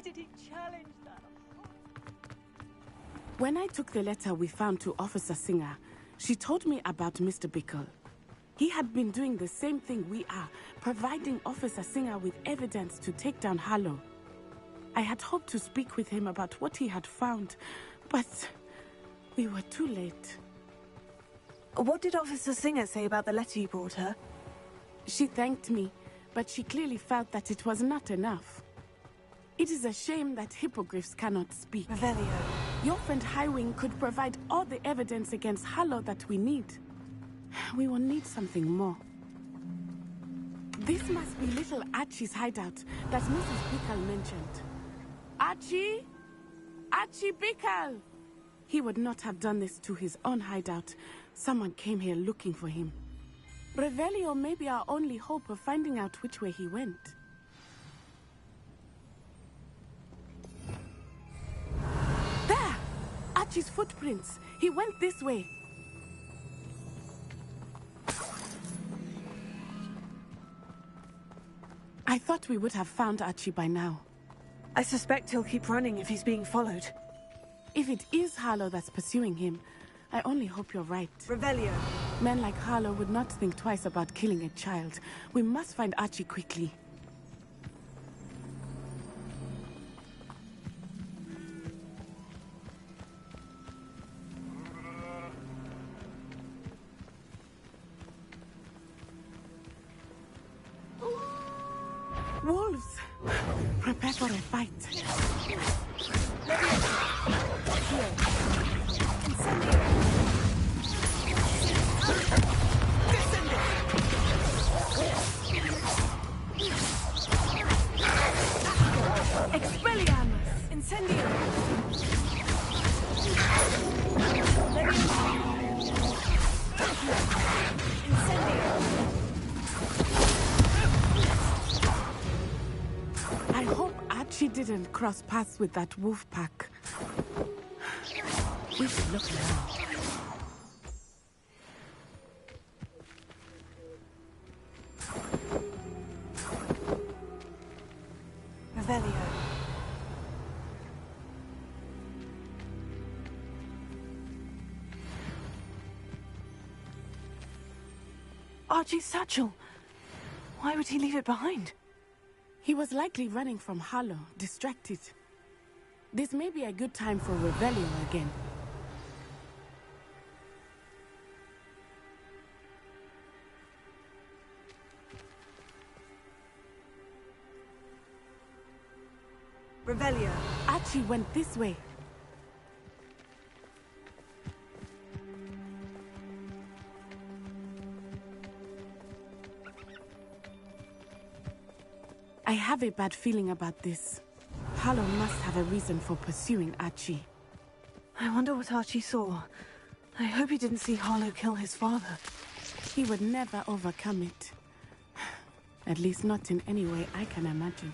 Why did he challenge that? When I took the letter we found to Officer Singer, she told me about Mr. Bickle. He had been doing the same thing we are, providing Officer Singer with evidence to take down Harlow. I had hoped to speak with him about what he had found, but we were too late. What did Officer Singer say about the letter you brought her? She thanked me, but she clearly felt that it was not enough. It is a shame that hippogriffs cannot speak. Revelio. Your friend Highwing could provide all the evidence against Harlow that we need. We will need something more. This must be little Archie's hideout that Mrs. Bickle mentioned. Archie? Archie Bickle! He would not have done this to his own hideout. Someone came here looking for him. Revelio may be our only hope of finding out which way he went. There! Archie's footprints. He went this way. I thought we would have found Archie by now. I suspect he'll keep running if he's being followed. If it is Harlow that's pursuing him, I only hope you're right. Revelio. Men like Harlow would not think twice about killing a child. We must find Archie quickly. Wolves! Prepare for a fight. Expelliarmus! Incendio! I hope Archie didn't cross paths with that wolf pack. We should look around. Revelio. Archie's satchel. Why would he leave it behind? He was likely running from Harlow, distracted. This may be a good time for Revelio again. Revelio. Archie went this way. I have a bad feeling about this. Harlow must have a reason for pursuing Archie. I wonder what Archie saw. I hope he didn't see Harlow kill his father. He would never overcome it. At least not in any way I can imagine.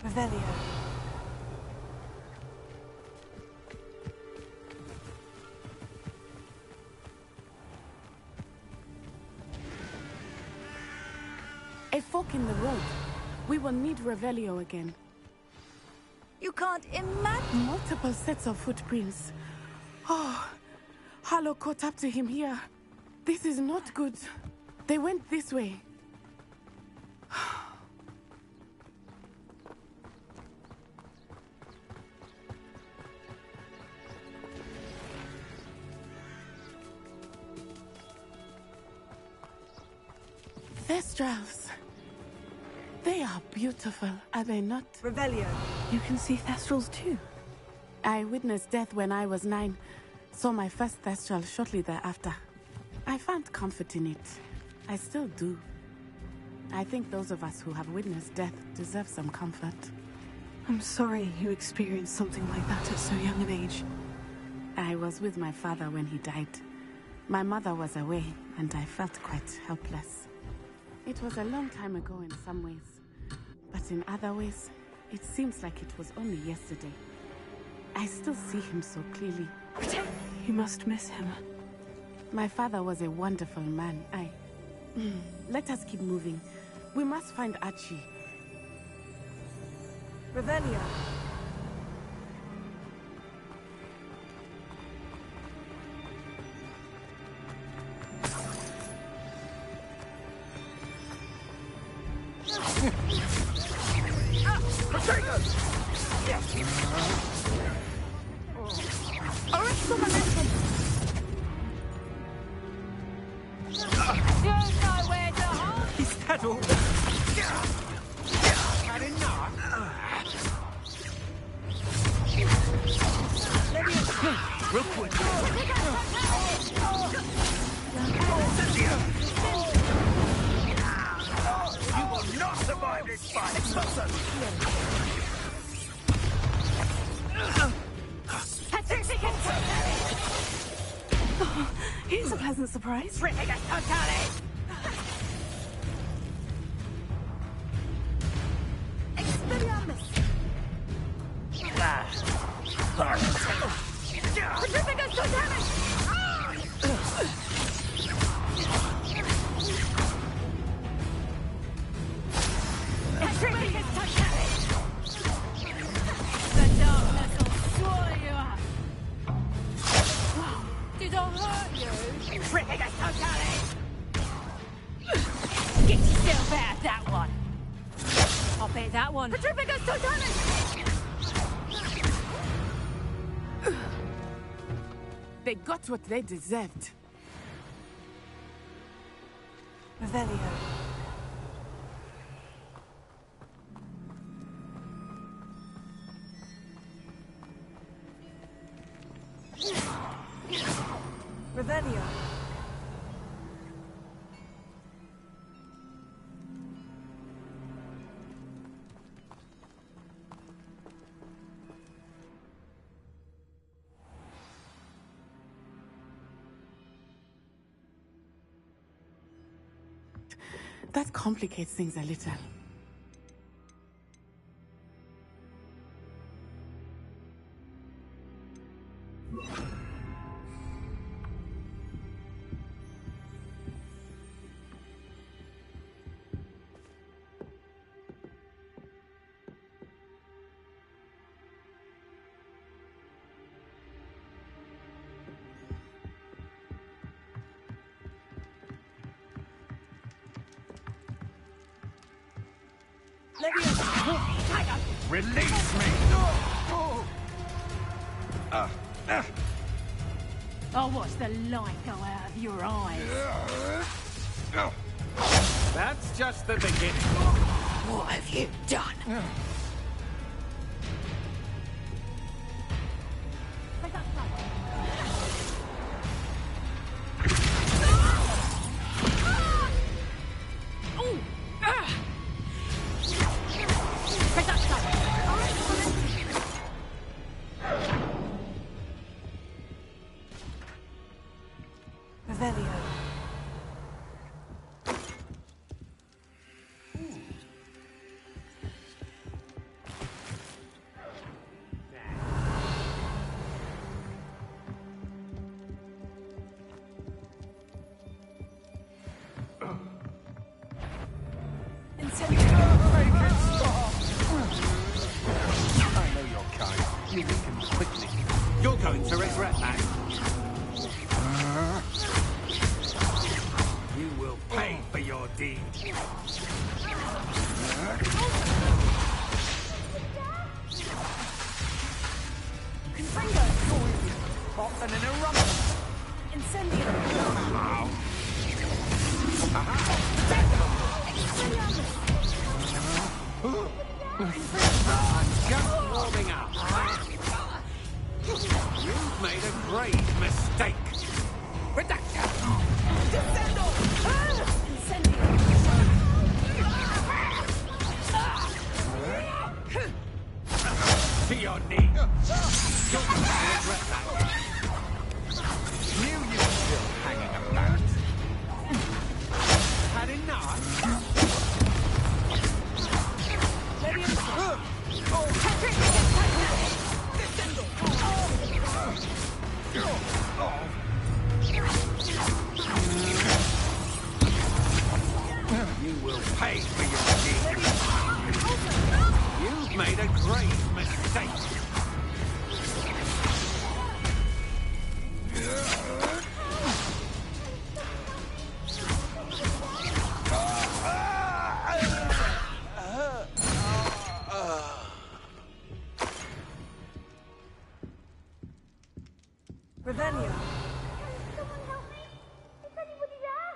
Revelio. A fork in the road. We will need Revelio again. You can't imagine. Multiple sets of footprints. Oh, Harlow caught up to him here. This is not good. They went this way. Thestrals. They are beautiful, are they not? Revelio. You can see Thestrals too. I witnessed death when I was 9. Saw my first Thestral shortly thereafter. I found comfort in it. I still do. I think those of us who have witnessed death deserve some comfort. I'm sorry you experienced something like that at so young an age. I was with my father when he died. My mother was away, and I felt quite helpless. It was a long time ago in some ways, but in other ways, it seems like it was only yesterday. I still see him so clearly. You must miss him. My father was a wonderful man. Let us keep moving. We must find Archie. Revelio. He's had all. Had enough. Real quick. You will not survive this fight. Oh, here's a pleasant surprise. Did I hurt you? Get yourself out of that one. I'll bet that one. They got what they deserved. Revelio. Revelio. That complicates things a little. Release me! I'll watch the light go out of your eyes. That's just the beginning. What have you done? Revelio. I know your kind. You weaken quickly. You're going to regret that. You will pay for your deed. Hot and an eruption. I'm just warming up. You've made a grave mistake. To your knee. You're going to regret that. Knew you were still hanging about. Had enough? You will pay for your deeds. You've made a great mistake. Revelio. Someone help me! Is anybody there?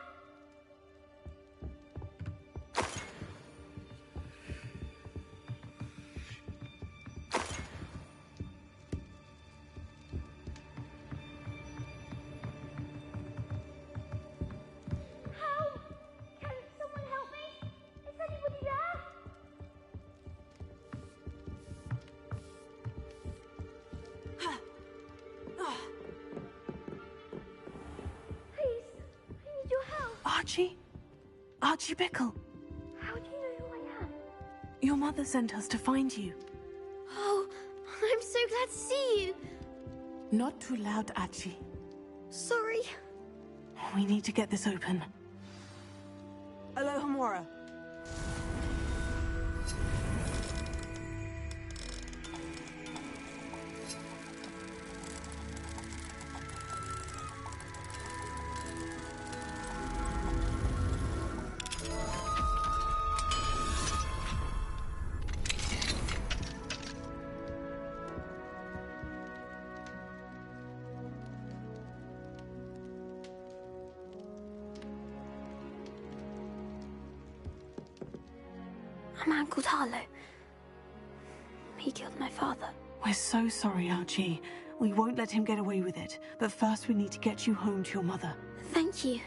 Help! Can someone help me? Is anybody there? Please, I need your help. Archie? Archie Bickle. How do you know who I am? Your mother sent us to find you. Oh, I'm so glad to see you. Not too loud, Archie. Sorry. We need to get this open. Alohomora. A man called Harlow. He killed my father. We're so sorry, Archie. We won't let him get away with it. But first we need to get you home to your mother. Thank you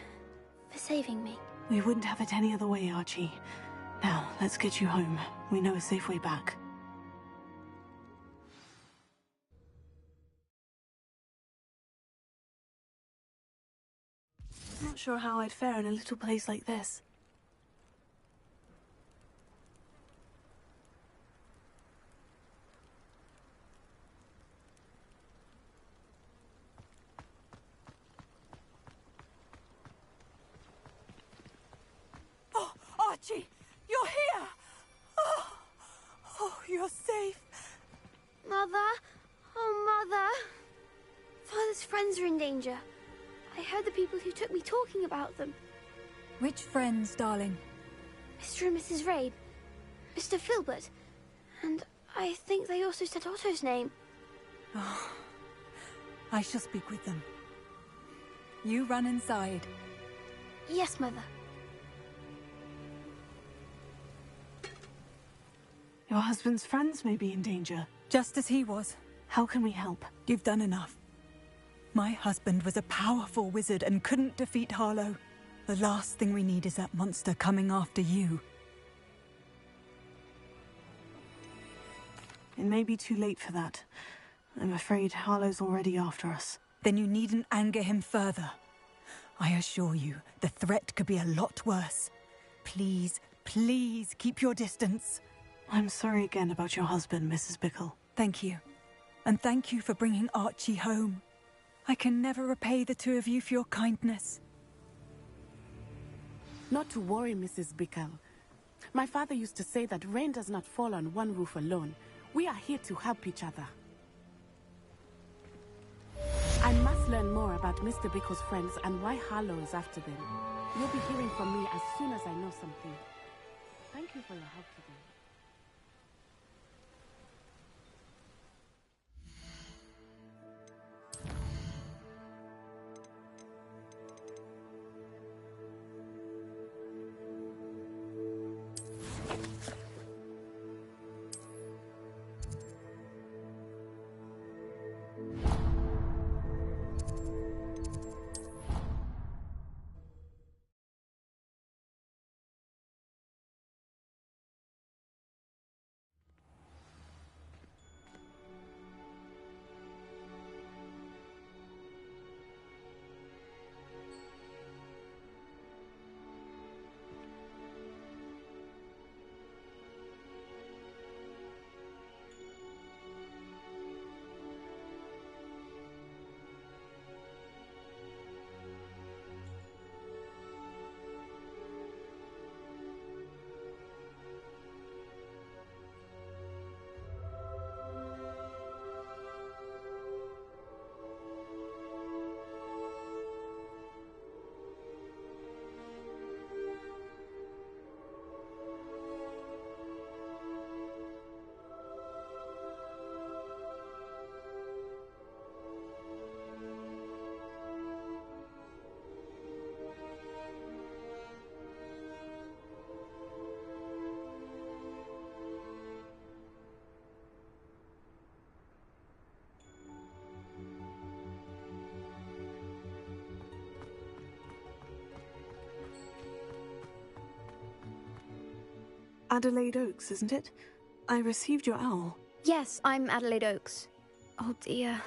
for saving me. We wouldn't have it any other way, Archie. Now, let's get you home. We know a safe way back. Not sure how I'd fare in a little place like this. Oh, Archie, you're here. Oh, you're safe. Mother? Oh, Mother. Father's friends are in danger. I heard the people who took me talking about them. Which friends, darling? Mr. and Mrs. Rabe. Mr. Filbert. And I think they also said Otto's name. Oh, I shall speak with them. You run inside. Yes, Mother. Your husband's friends may be in danger. Just as he was. How can we help? You've done enough. My husband was a powerful wizard and couldn't defeat Harlow. The last thing we need is that monster coming after you. It may be too late for that. I'm afraid Harlow's already after us. Then you needn't anger him further. I assure you, the threat could be a lot worse. Please, please keep your distance. I'm sorry again about your husband, Mrs. Bickle. Thank you. And thank you for bringing Archie home. I can never repay the two of you for your kindness. Not to worry, Mrs. Bickle. My father used to say that rain does not fall on one roof alone. We are here to help each other. I must learn more about Mr. Bickle's friends and why Harlow is after them. You'll be hearing from me as soon as I know something. Thank you for your help today. Adelaide Oaks, isn't it? I received your owl. Yes, I'm Adelaide Oaks. Oh dear.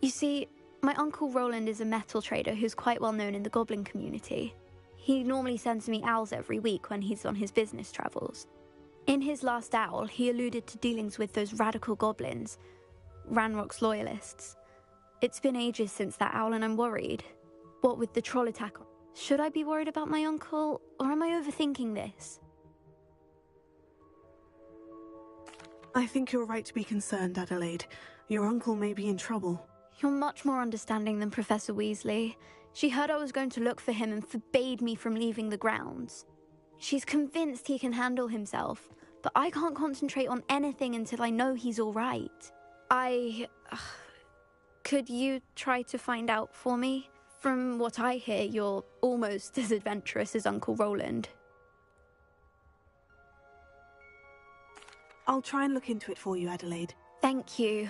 You see, my Uncle Roland is a metal trader who's quite well known in the goblin community. He normally sends me owls every week when he's on his business travels. In his last owl, he alluded to dealings with those radical goblins, Ranrock's loyalists. It's been ages since that owl and I'm worried. What with the troll attack? Should I be worried about my uncle, or am I overthinking this? I think you're right to be concerned, Adelaide. Your uncle may be in trouble. You're much more understanding than Professor Weasley. She heard I was going to look for him and forbade me from leaving the grounds. She's convinced he can handle himself, but I can't concentrate on anything until I know he's all right. Could you try to find out for me? From what I hear, you're almost as adventurous as Uncle Roland. I'll try and look into it for you, Adelaide. Thank you.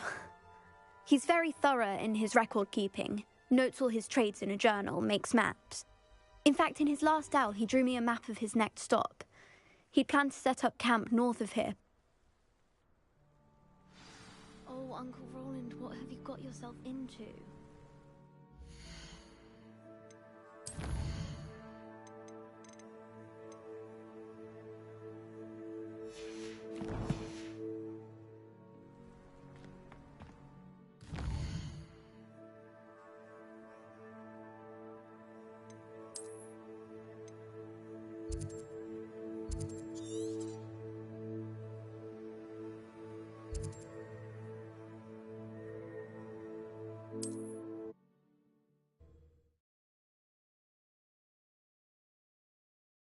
He's very thorough in his record keeping, notes all his trades in a journal, makes maps. In fact, in his last owl, he drew me a map of his next stop. He'd planned to set up camp north of here. Oh, Uncle Roland, what have you got yourself into?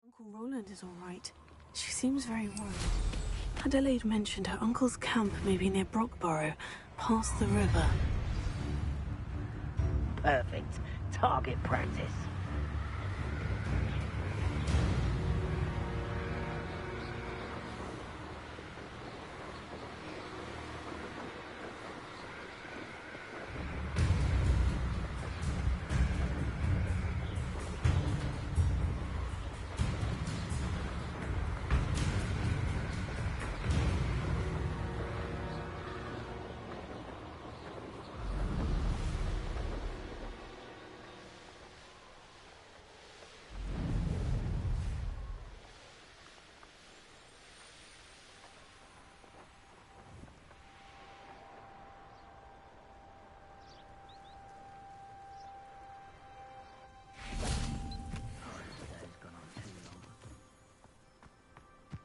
Uncle Roland is all right. She seems very worried. Adelaide mentioned her uncle's camp may be near Brockborough, past the river. Perfect. Target practice.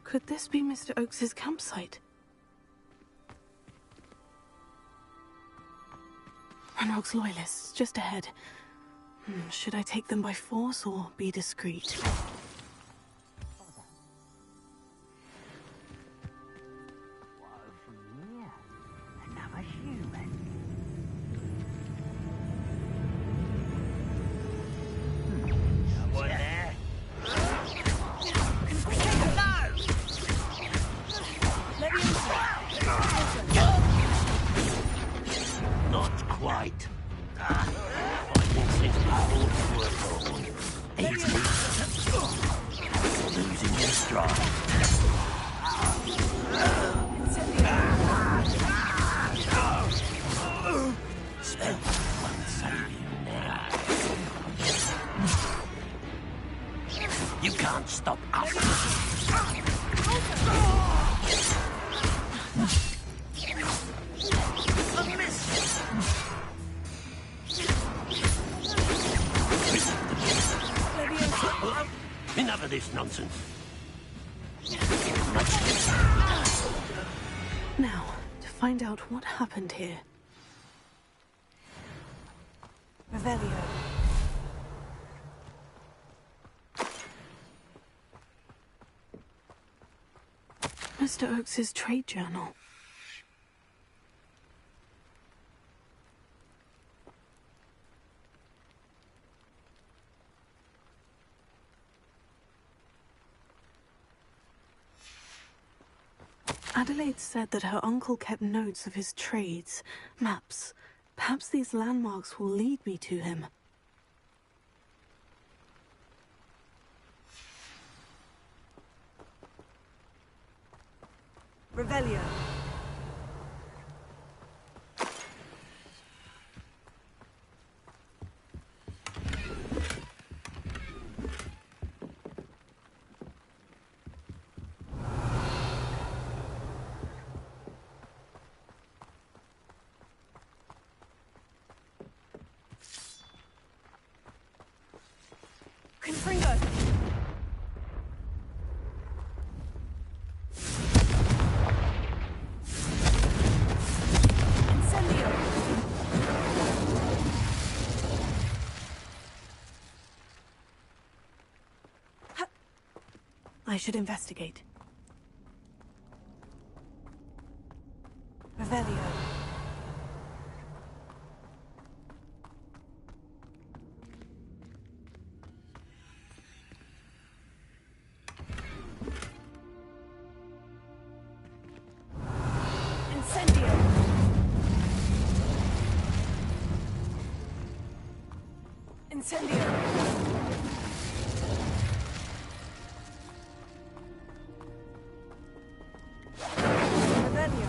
Could this be Mr. Oakes's campsite? Ranrock's loyalists, just ahead. Should I take them by force or be discreet? Another human. Someone there? Not quite. I think it's all easy. Losing your stride. Spell won't save you now. You can't stop us. Enough of this nonsense. Now, to find out what happened here. Revelio. Mr. Oakes's trade journal. Adelaide said that her uncle kept notes of his trades, maps. Perhaps these landmarks will lead me to him. Revelio. Confringo. Incendio. I should investigate. Revelio. Incendio. Incendio. Revelio.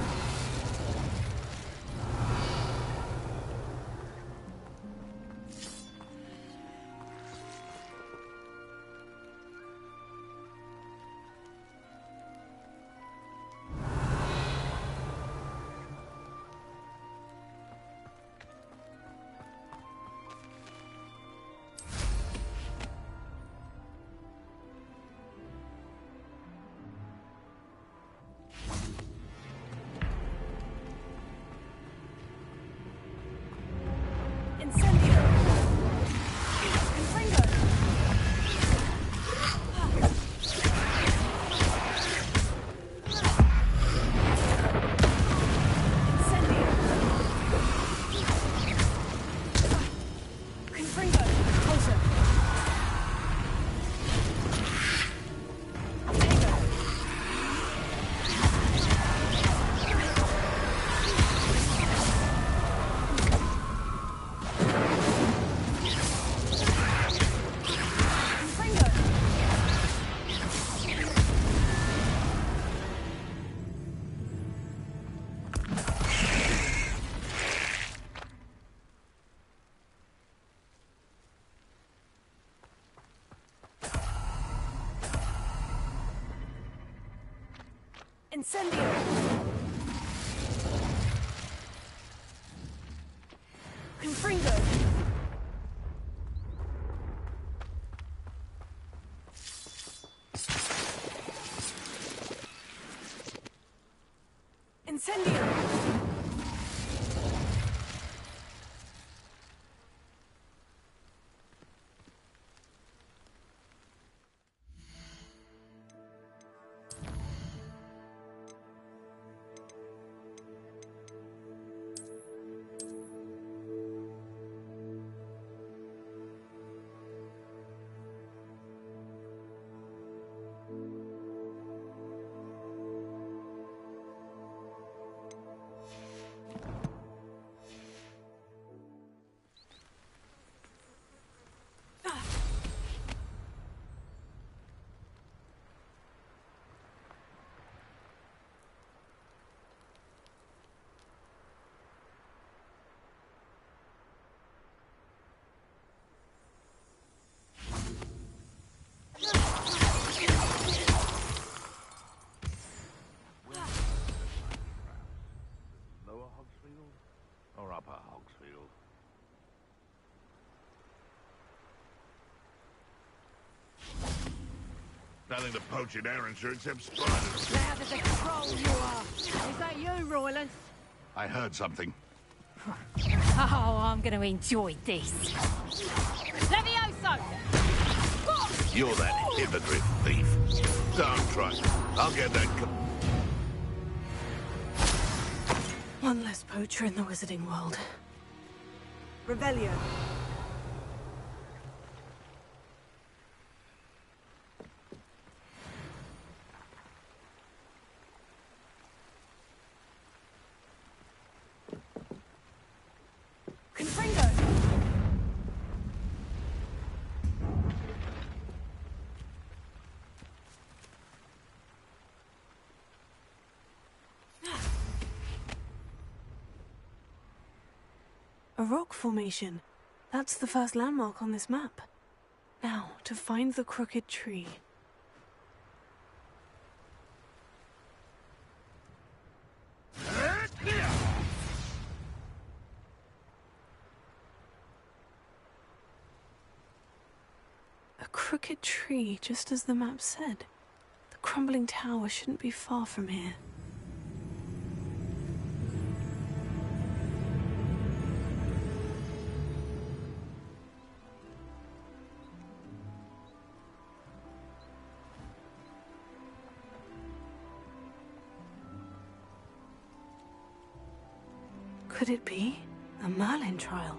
Incendio. Confringo. Incendio. Confringo. Closer. Tego. Confringo. Incendio. Confringo. Incendio. Lower Hogsfield or Upper Hogsfield? Nothing to poach in Arrowshire except spiders. Loud as a troll you are. Is that you, Royland? I heard something. Oh, I'm going to enjoy this. Levioso! You're that hypocrite thief. Don't try. I'll get that. One less poacher in the wizarding world. Revelio. Confringo. A rock formation. That's the first landmark on this map. Now, to find the crooked tree. A crooked tree, just as the map said. The crumbling tower shouldn't be far from here. Could it be a Merlin trial?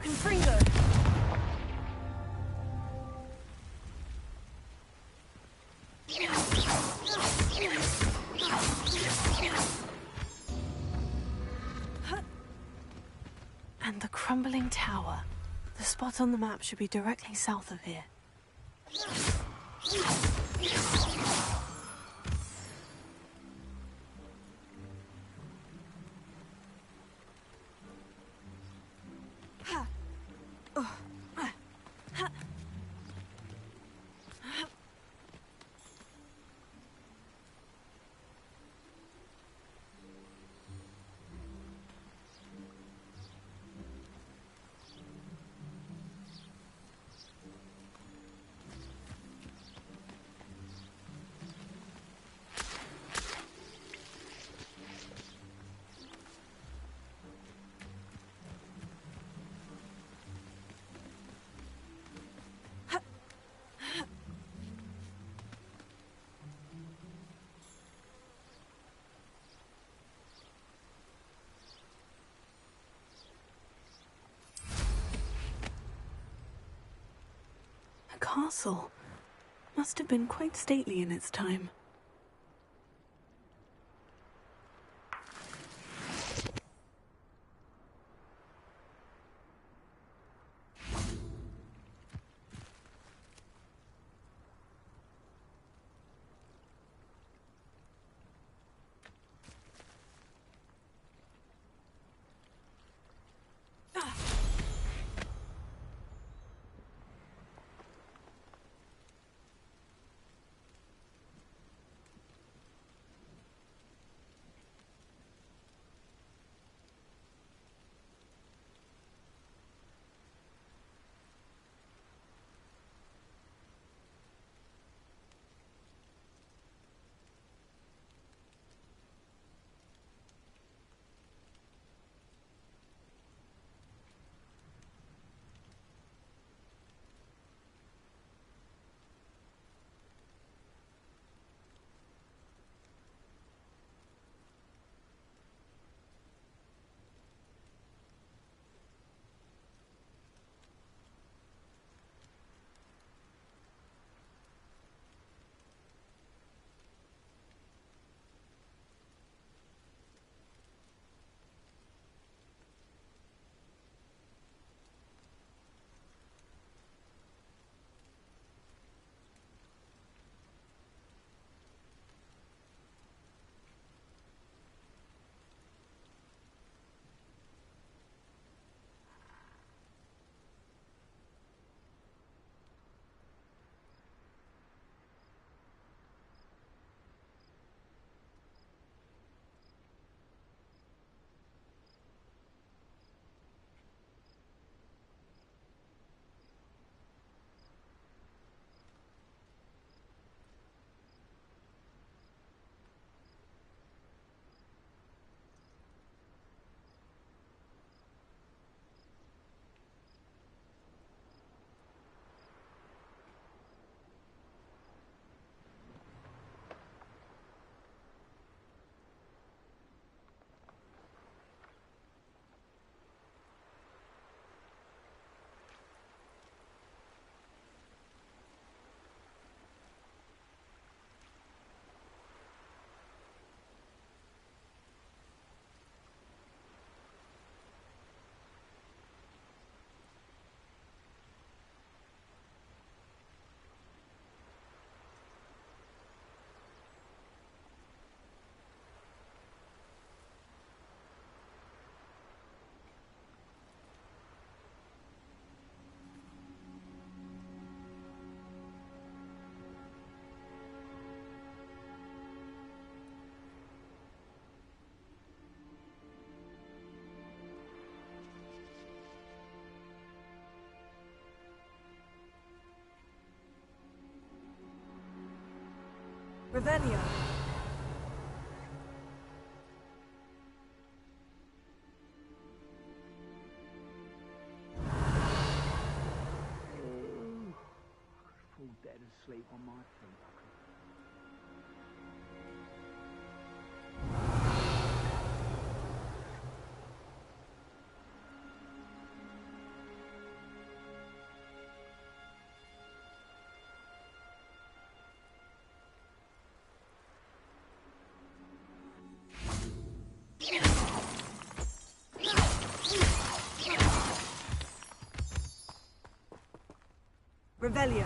Confringo! And the crumbling tower. The spot on the map should be directly south of here. A castle. Must have been quite stately in its time. Revelio. Fall dead asleep on my feet. Revelio.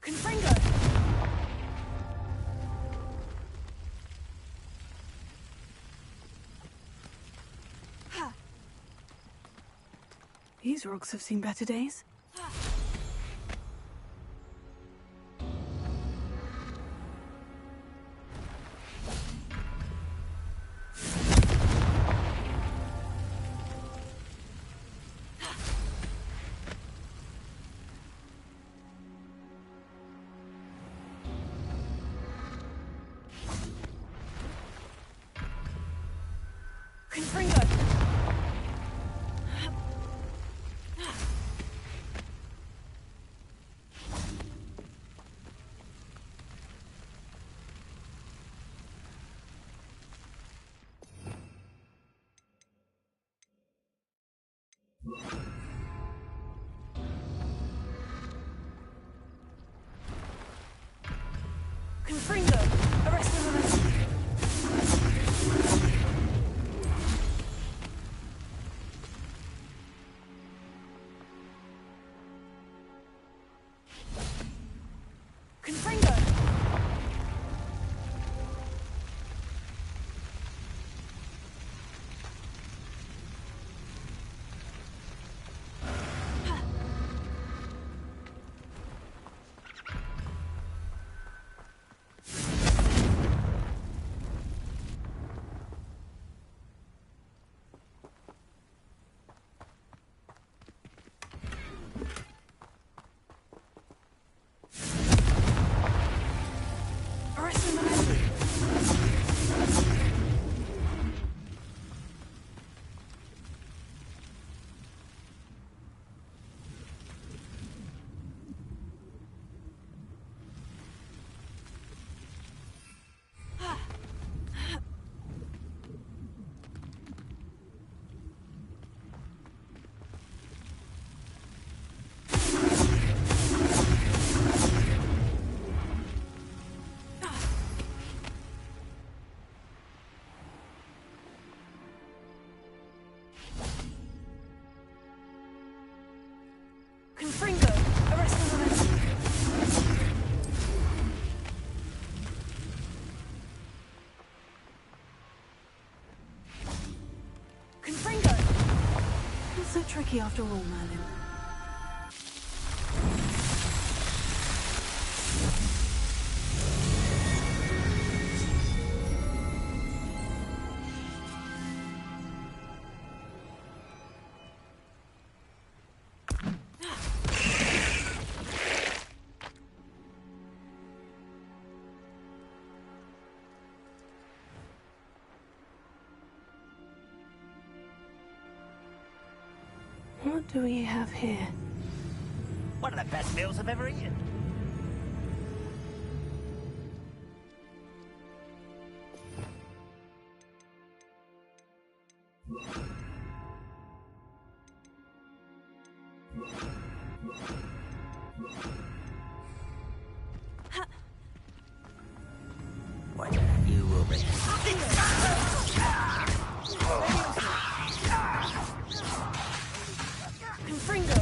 Confringo. These rocks have seen better days. Confringo. Confringo. Arrest the momentum. Confringo. Arrest the momentum. Confringo. Arrest the momentum. Confringo. Not so tricky after all, Merlin. What do we have here? One of the best meals I've ever eaten. What you will be. Confringo.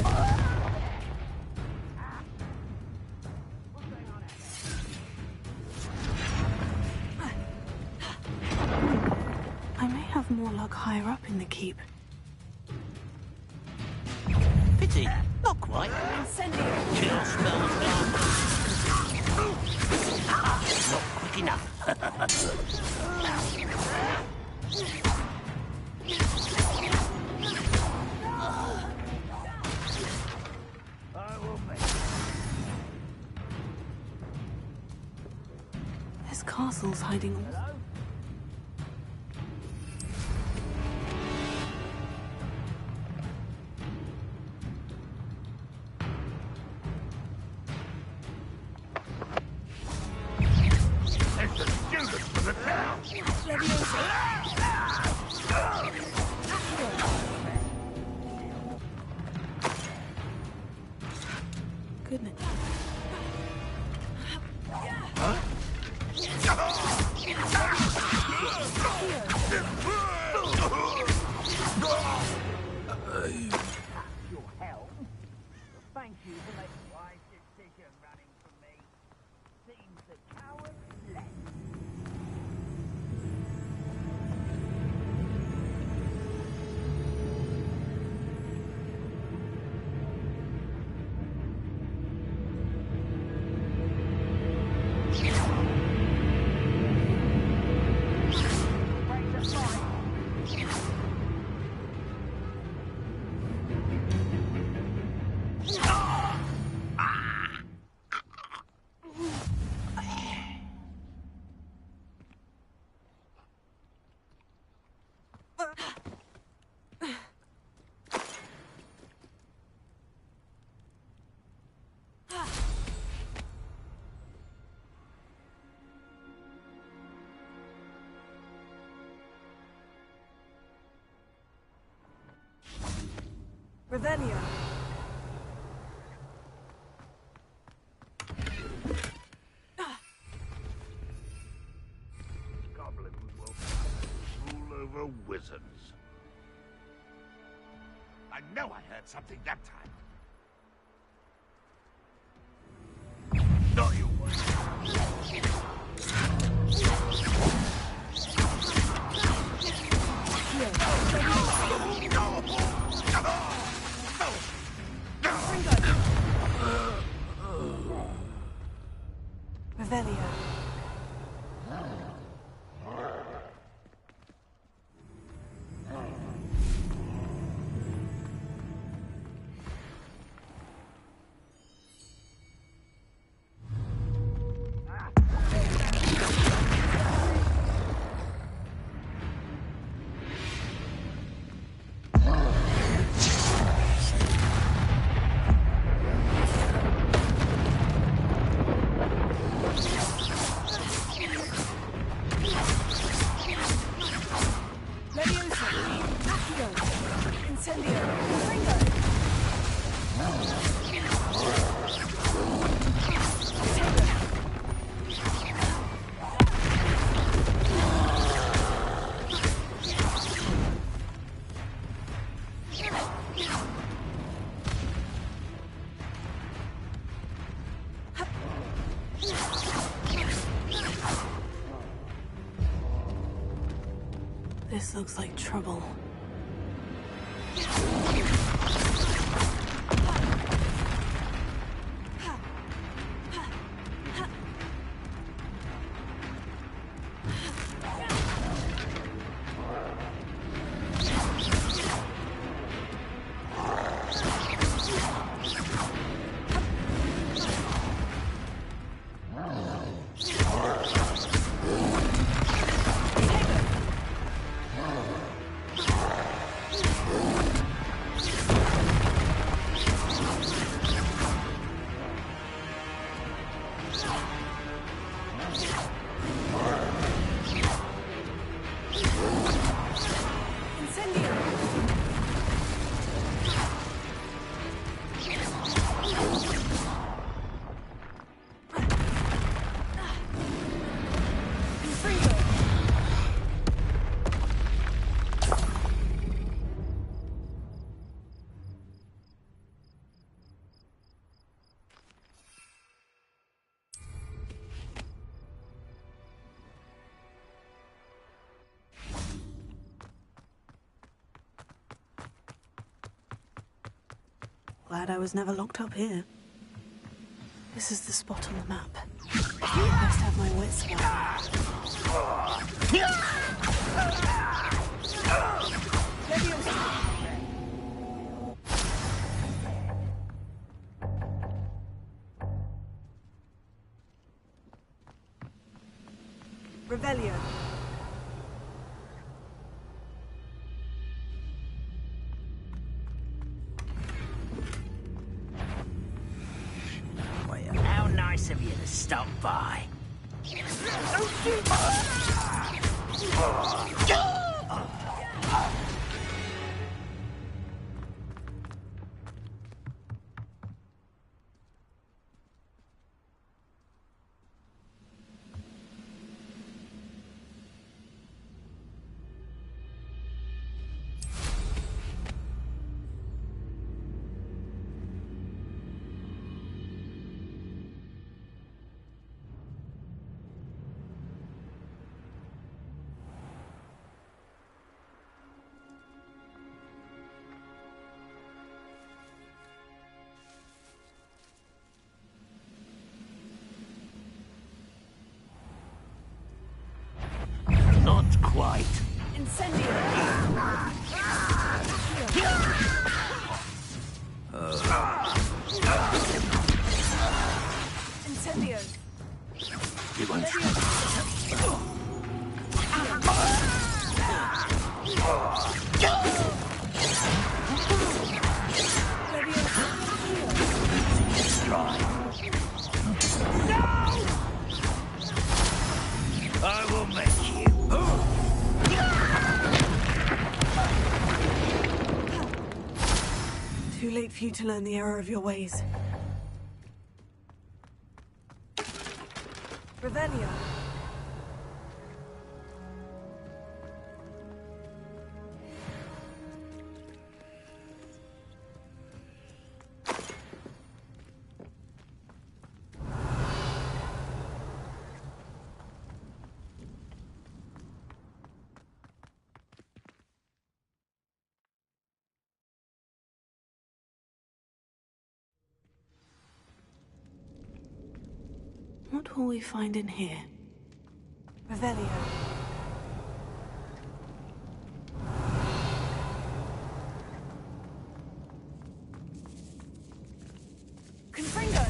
I may have more luck higher up in the keep. Pity. Not quite. Chill spells not quick enough. This castle's hiding all... It's the students for the town. Goodness. Your help. Thank you for making wise decision running from me. Seems the coward left. Raise a fight. Revelio. Goblins will rule over wizards. I know I heard something that time. Not you. Revelio. This looks like trouble. Glad I was never locked up here. This is the spot on the map. Best have my wits about me. Revelio. How nice of you to stop by. Not quite. Incendio. You won't. I will make you. Too late for you to learn the error of your ways. Revelio. What will we find in here? Revelio. Confringo.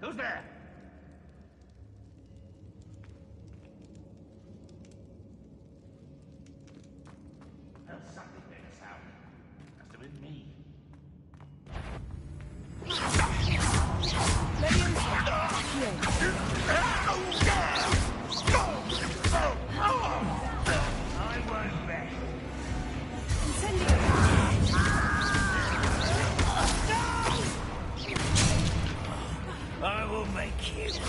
Who's there? There's something made a sound. Must have been me. I won't rest. I will make you pay.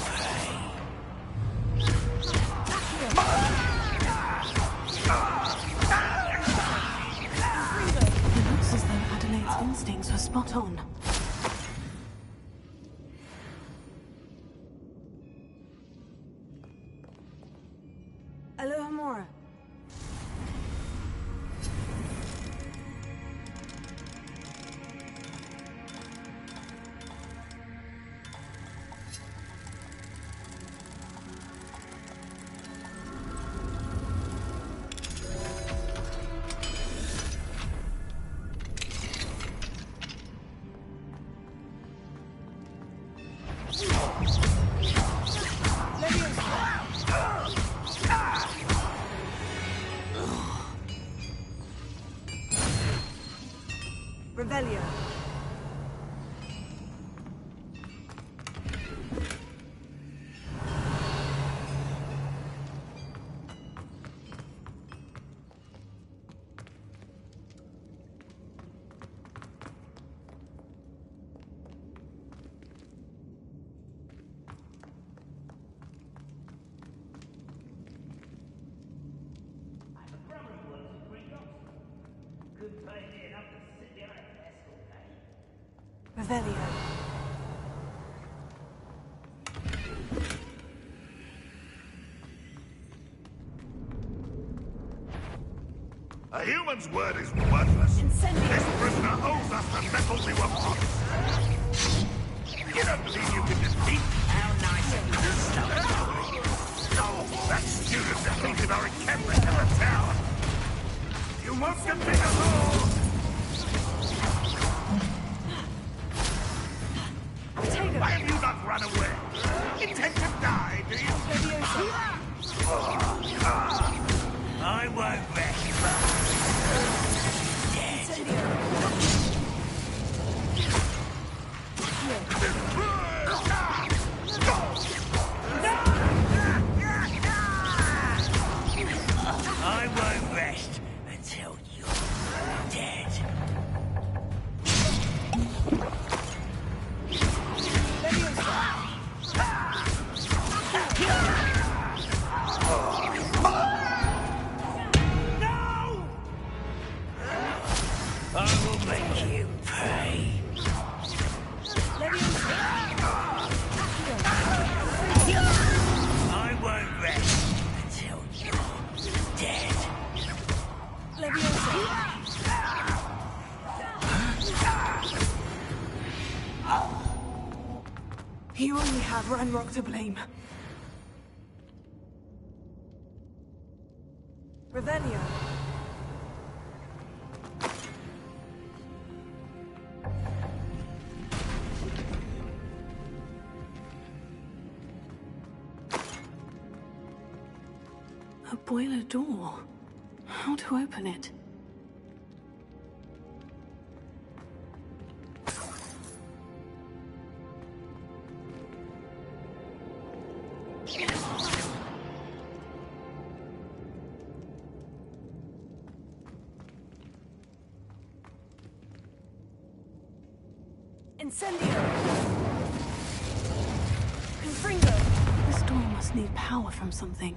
It looks as though Adelaide's instincts were spot on. Alohomora. Revelio. Couldn't pay me enough to sit behind a desk all day. Revelio. A human's word is worthless. Incendio. This prisoner owes us the metal we were promised. You don't believe you can defeat? How nice of you to stop. Oh, that student defeated our encampment in the tower. You won't defeat us all! Why have you not run away? Intend to die, do you? I won't rest. I won't rest until you're dead. I will make you pay. I won't rest until you're dead. You only have Ranrock to blame. Revelio. A boiler door. How to open it? Incendio! Confringo! This door must need power from something.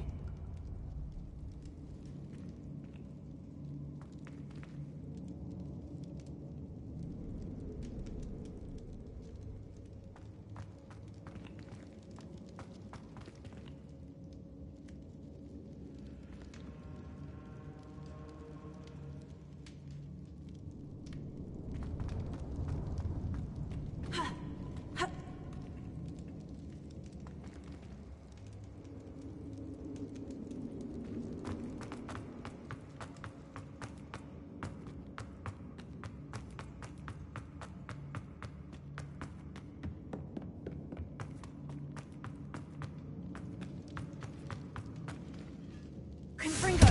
Confringo!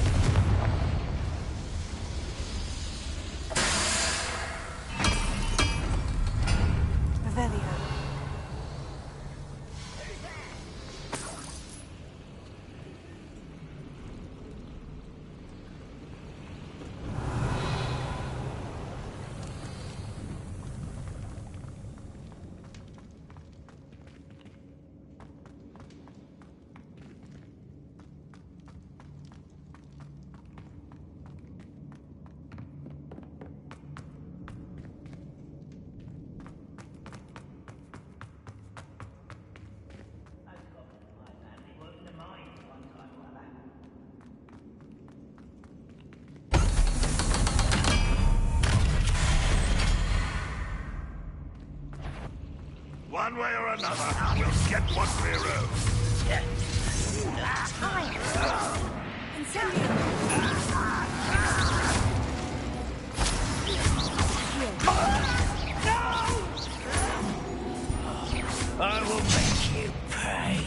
Revelio. One way or another, we'll get what we're owed. I will make you pay.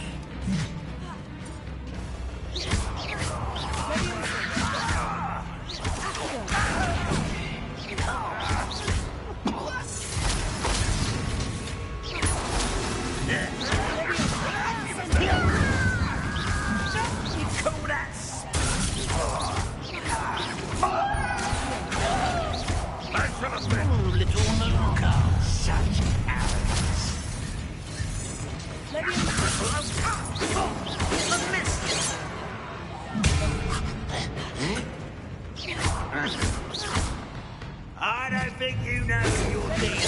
I don't think you know who you're dealing with.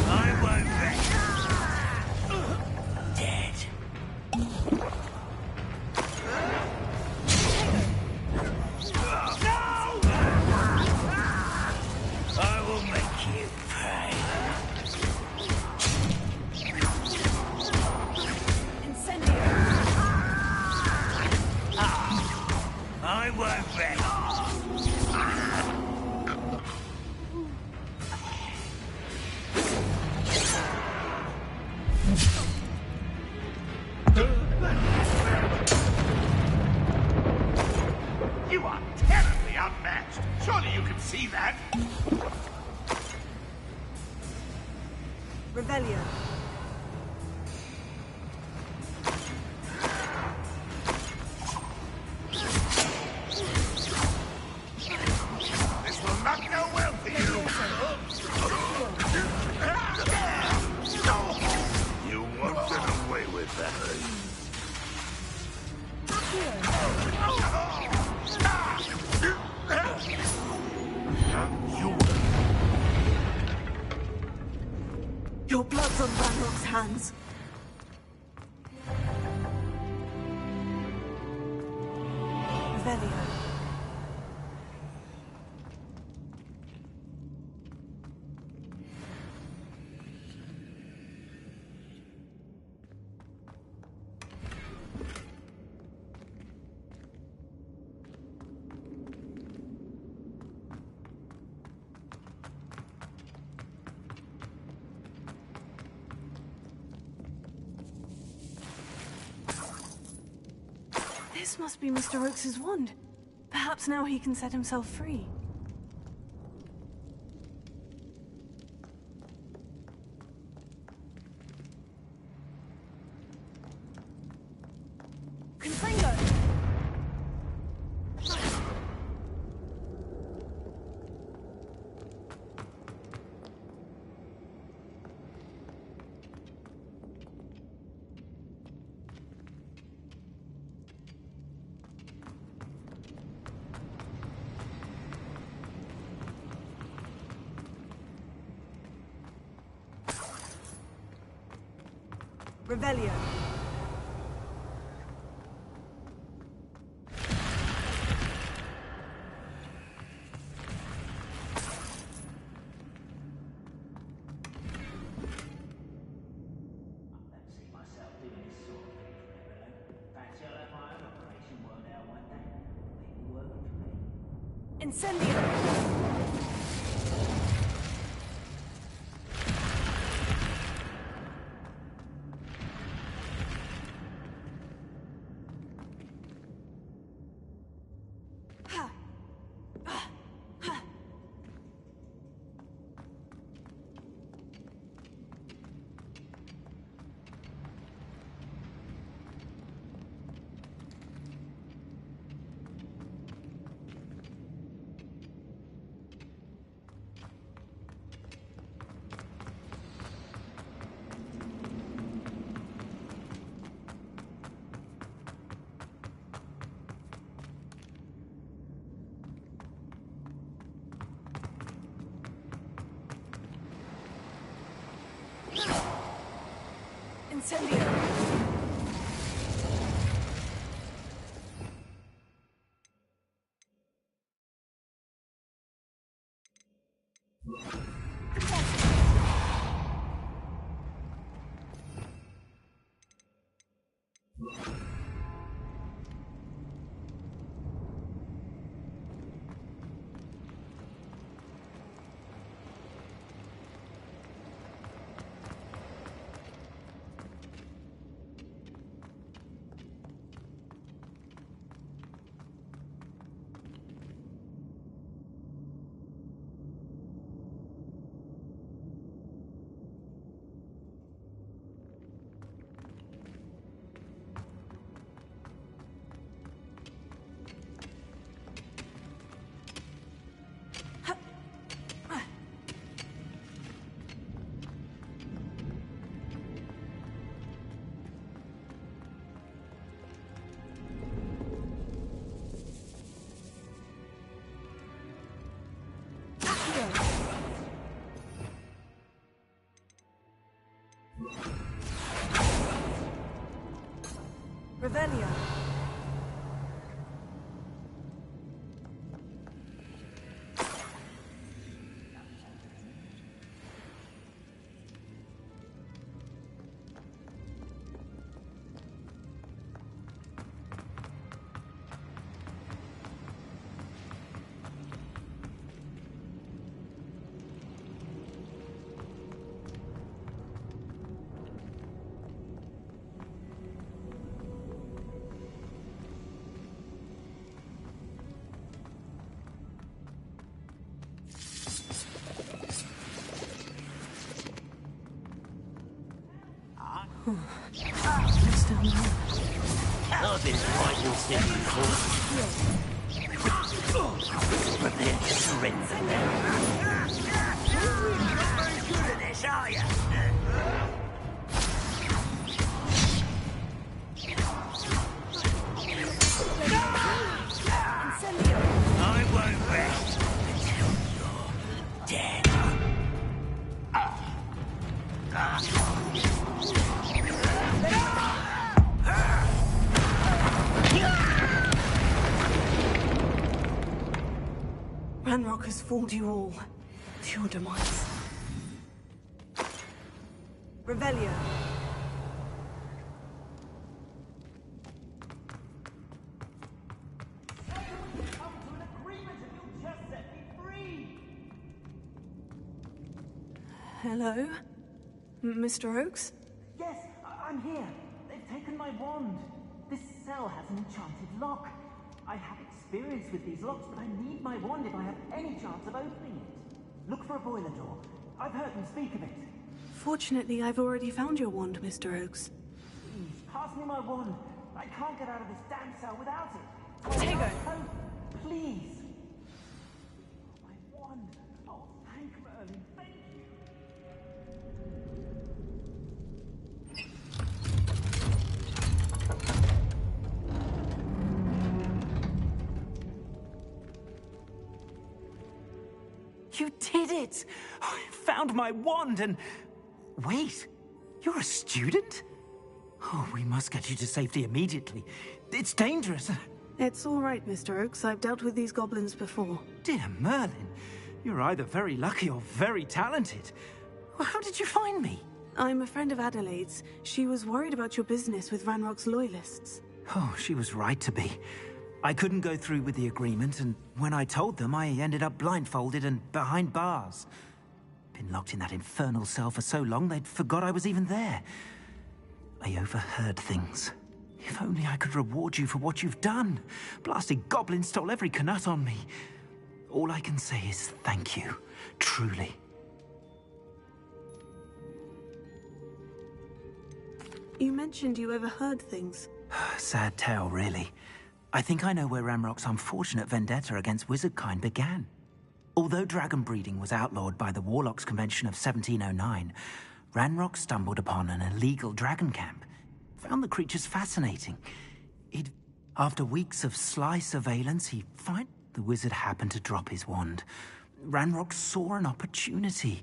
I won't bet. Dead. I will make you pay. I won't bet. You are terribly unmatched. Surely you can see that. Rebellion. This will not go well for you. You won't get away with that. Your blood's on Ranrock's hands. Revelio. This must be Mr. Oakes's wand. Perhaps now he can set himself free. Confringo! Revelio. Incendio! Incendio! What's down there? I've been fighting since before. Prepare to surrender now. You're not very good at this, are you? I won't rest until you're dead. Ranrock has fooled you all to your demise. Revelio. Hello? Mr. Oakes? Yes, I'm here. They've taken my wand. This cell has an enchanted lock. I have experience with these locks, but I need my wand if I have any chance of opening it. Look for a boiler door. I've heard them speak of it. Fortunately, I've already found your wand, Mr. Oakes. Please, pass me my wand. I can't get out of this damn cell without it. Tego. Oh, please. My wand. Oh, thank Merlin. Thank you. You did it! I found my wand and... Wait, you're a student? Oh, we must get you to safety immediately. It's dangerous. It's all right, Mr. Oakes. I've dealt with these goblins before. Dear Merlin, you're either very lucky or very talented. Well, how did you find me? I'm a friend of Adelaide's. She was worried about your business with Ranrock's loyalists. Oh, she was right to be. I couldn't go through with the agreement, and when I told them, I ended up blindfolded and behind bars. Been locked in that infernal cell for so long, they'd forgot I was even there. I overheard things. If only I could reward you for what you've done. Blasted goblin stole every canut on me. All I can say is thank you, truly. You mentioned you overheard things. Sad tale, really. I think I know where Ranrock's unfortunate vendetta against wizardkind began. Although dragon breeding was outlawed by the Warlocks Convention of 1709, Ranrock stumbled upon an illegal dragon camp. Found the creatures fascinating. After weeks of sly surveillance, the wizard happened to drop his wand. Ranrock saw an opportunity.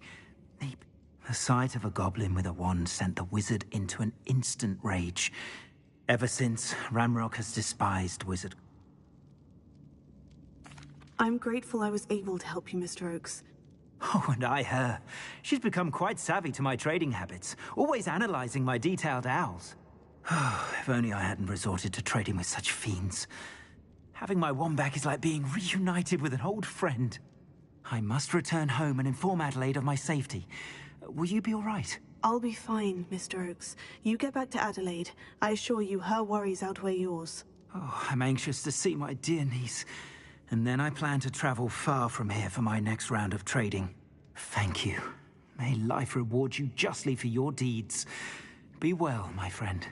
The sight of a goblin with a wand sent the wizard into an instant rage. Ever since, Ranrock has despised wizard. I'm grateful I was able to help you, Mr. Oakes. Oh, and I her. She's become quite savvy to my trading habits, always analyzing my detailed owls. If only I hadn't resorted to trading with such fiends. Having my wand back is like being reunited with an old friend. I must return home and inform Adelaide of my safety. Will you be all right? I'll be fine, Mr. Oakes. You get back to Adelaide. I assure you her worries outweigh yours. Oh, I'm anxious to see my dear niece. And then I plan to travel far from here for my next round of trading. Thank you. May life reward you justly for your deeds. Be well, my friend.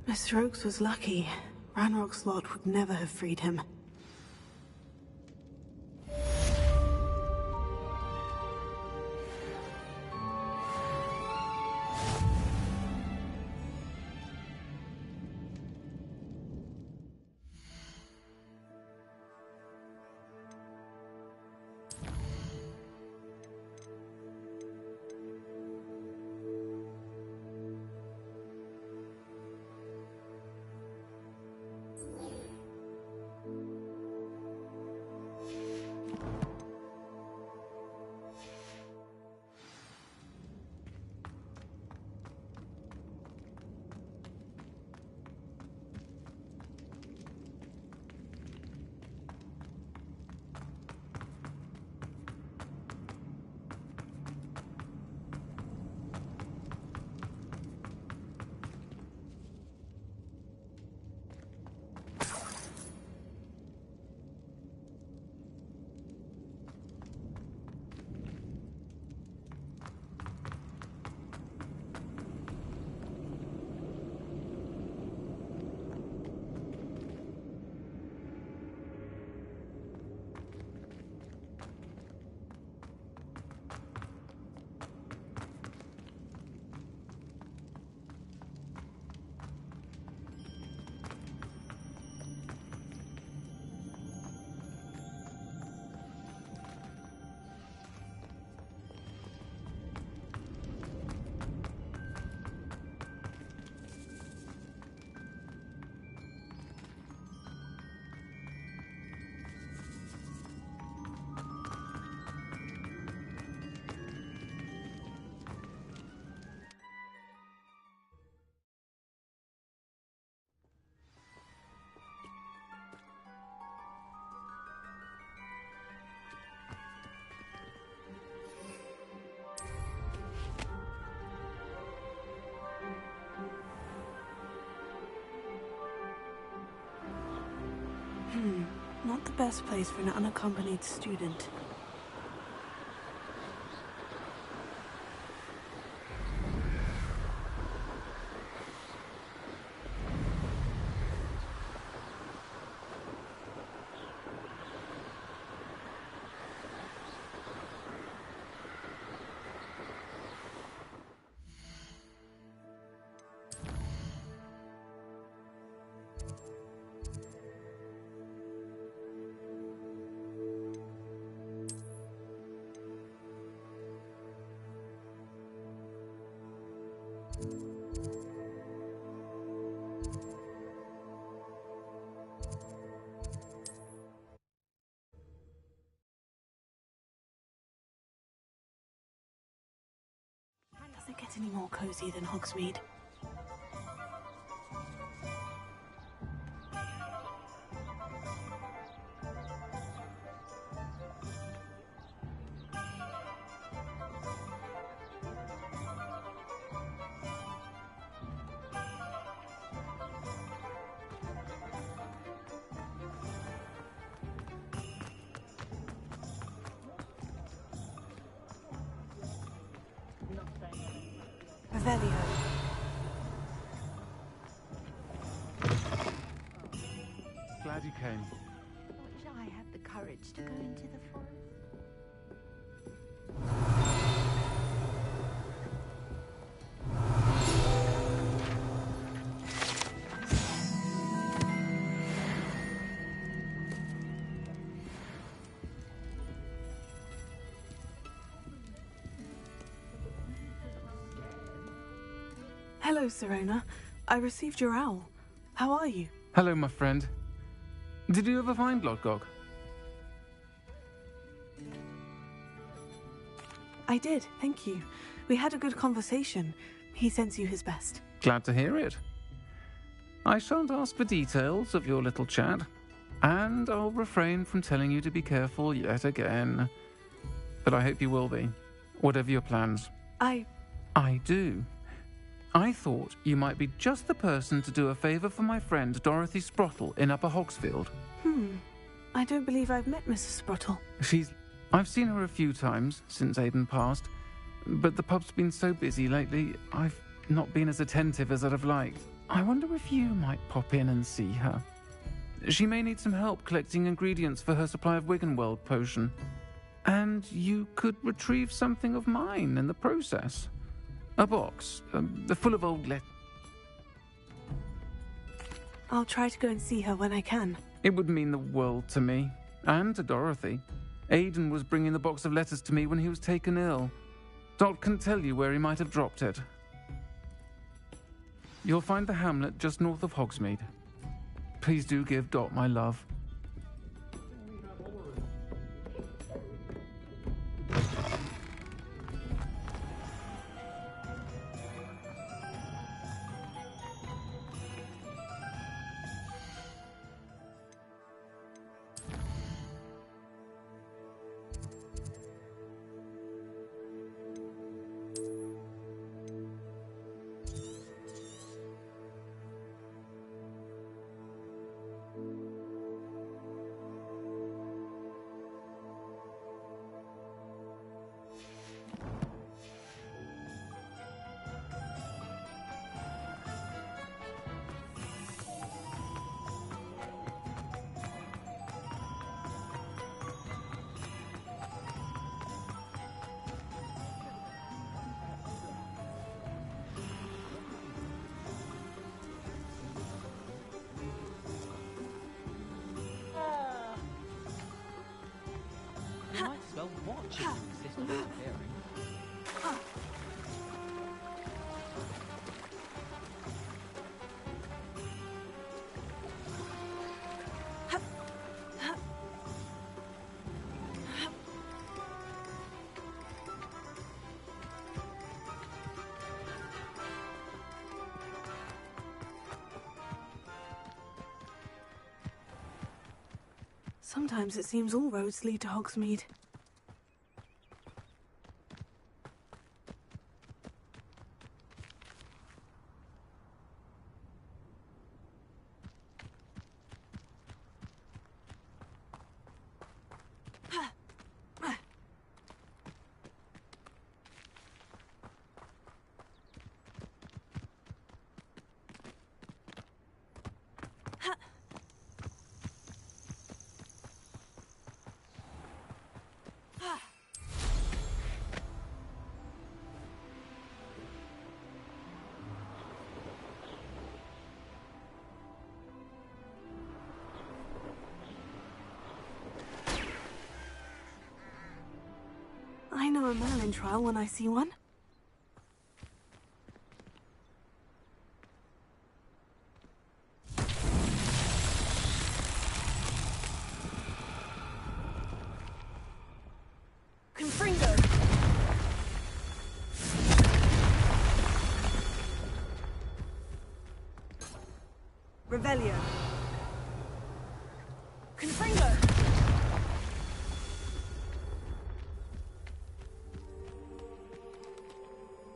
Mr. Oakes was lucky. Ranrock's lot would never have freed him. Not the best place for an unaccompanied student. Does it get any more cozy than Hogsmeade? Revelio. Glad you came. Wish I had the courage to go into the forest. Hello, Serona. I received your owl. How are you? Hello, my friend. Did you ever find Lodgok? I did, thank you. We had a good conversation. He sends you his best. Glad to hear it. I shan't ask for details of your little chat, and I'll refrain from telling you to be careful yet again. But I hope you will be, whatever your plans. I do. I thought you might be just the person to do a favour for my friend Dorothy Sprottle in Upper Hogsfield. I don't believe I've met Mrs. Sprottle. I've seen her a few times since Aidan passed, but the pub's been so busy lately, I've not been as attentive as I'd have liked. I wonder if you might pop in and see her. She may need some help collecting ingredients for her supply of Wiggenweld potion. And you could retrieve something of mine in the process. A box, full of old letters. I'll try to go and see her when I can. It would mean the world to me, and to Dorothy. Aidan was bringing the box of letters to me when he was taken ill. Dot can tell you where he might have dropped it. You'll find the hamlet just north of Hogsmeade. Please do give Dot my love. You might as well watch it from this disappearing. Sometimes it seems all roads lead to Hogsmeade. know a Merlin trial when I see one. Confringo! Revelio. Confringo!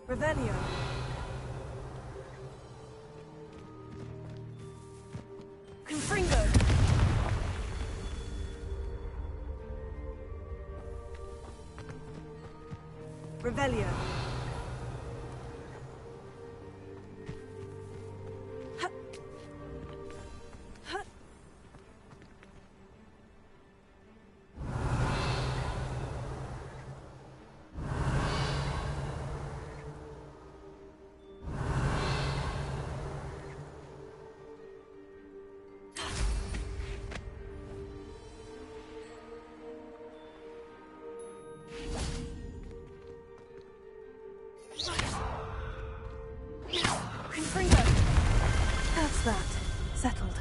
Revelio. Confringo! Revelio. That's that. Settled.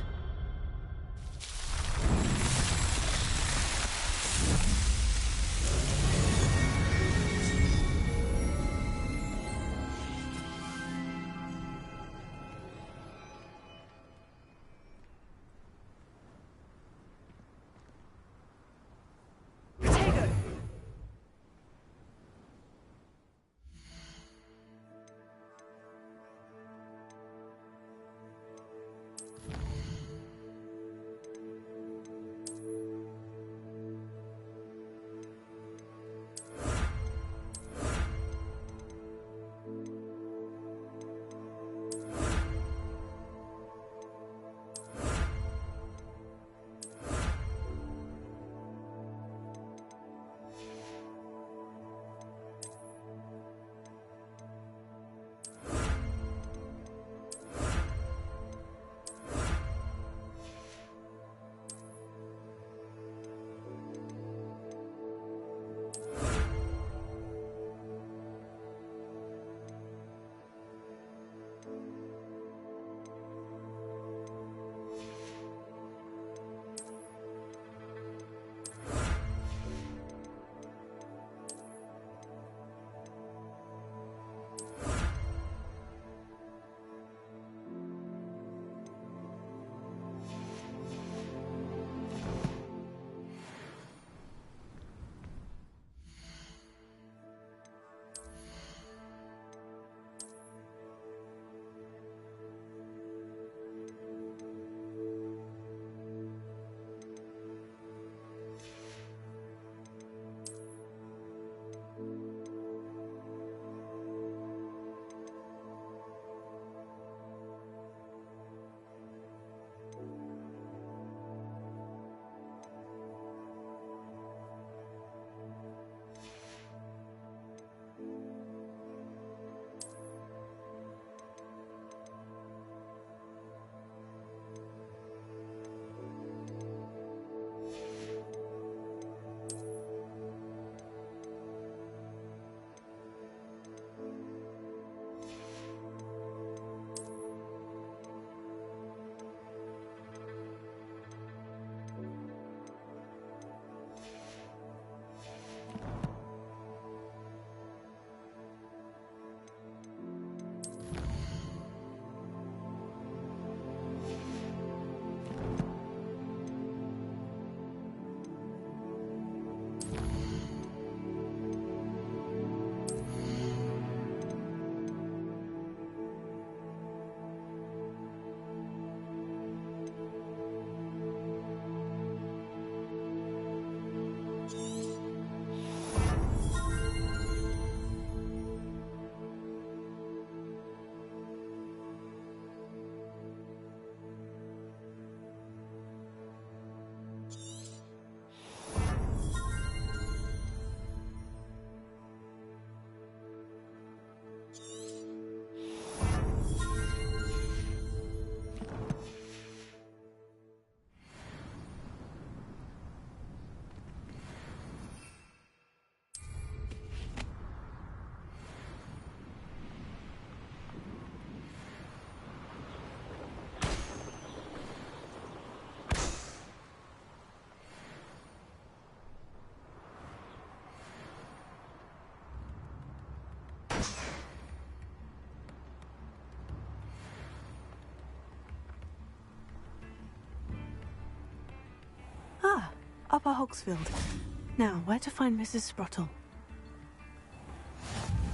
Upper Hogsfield. Now, where to find Mrs. Sprottle?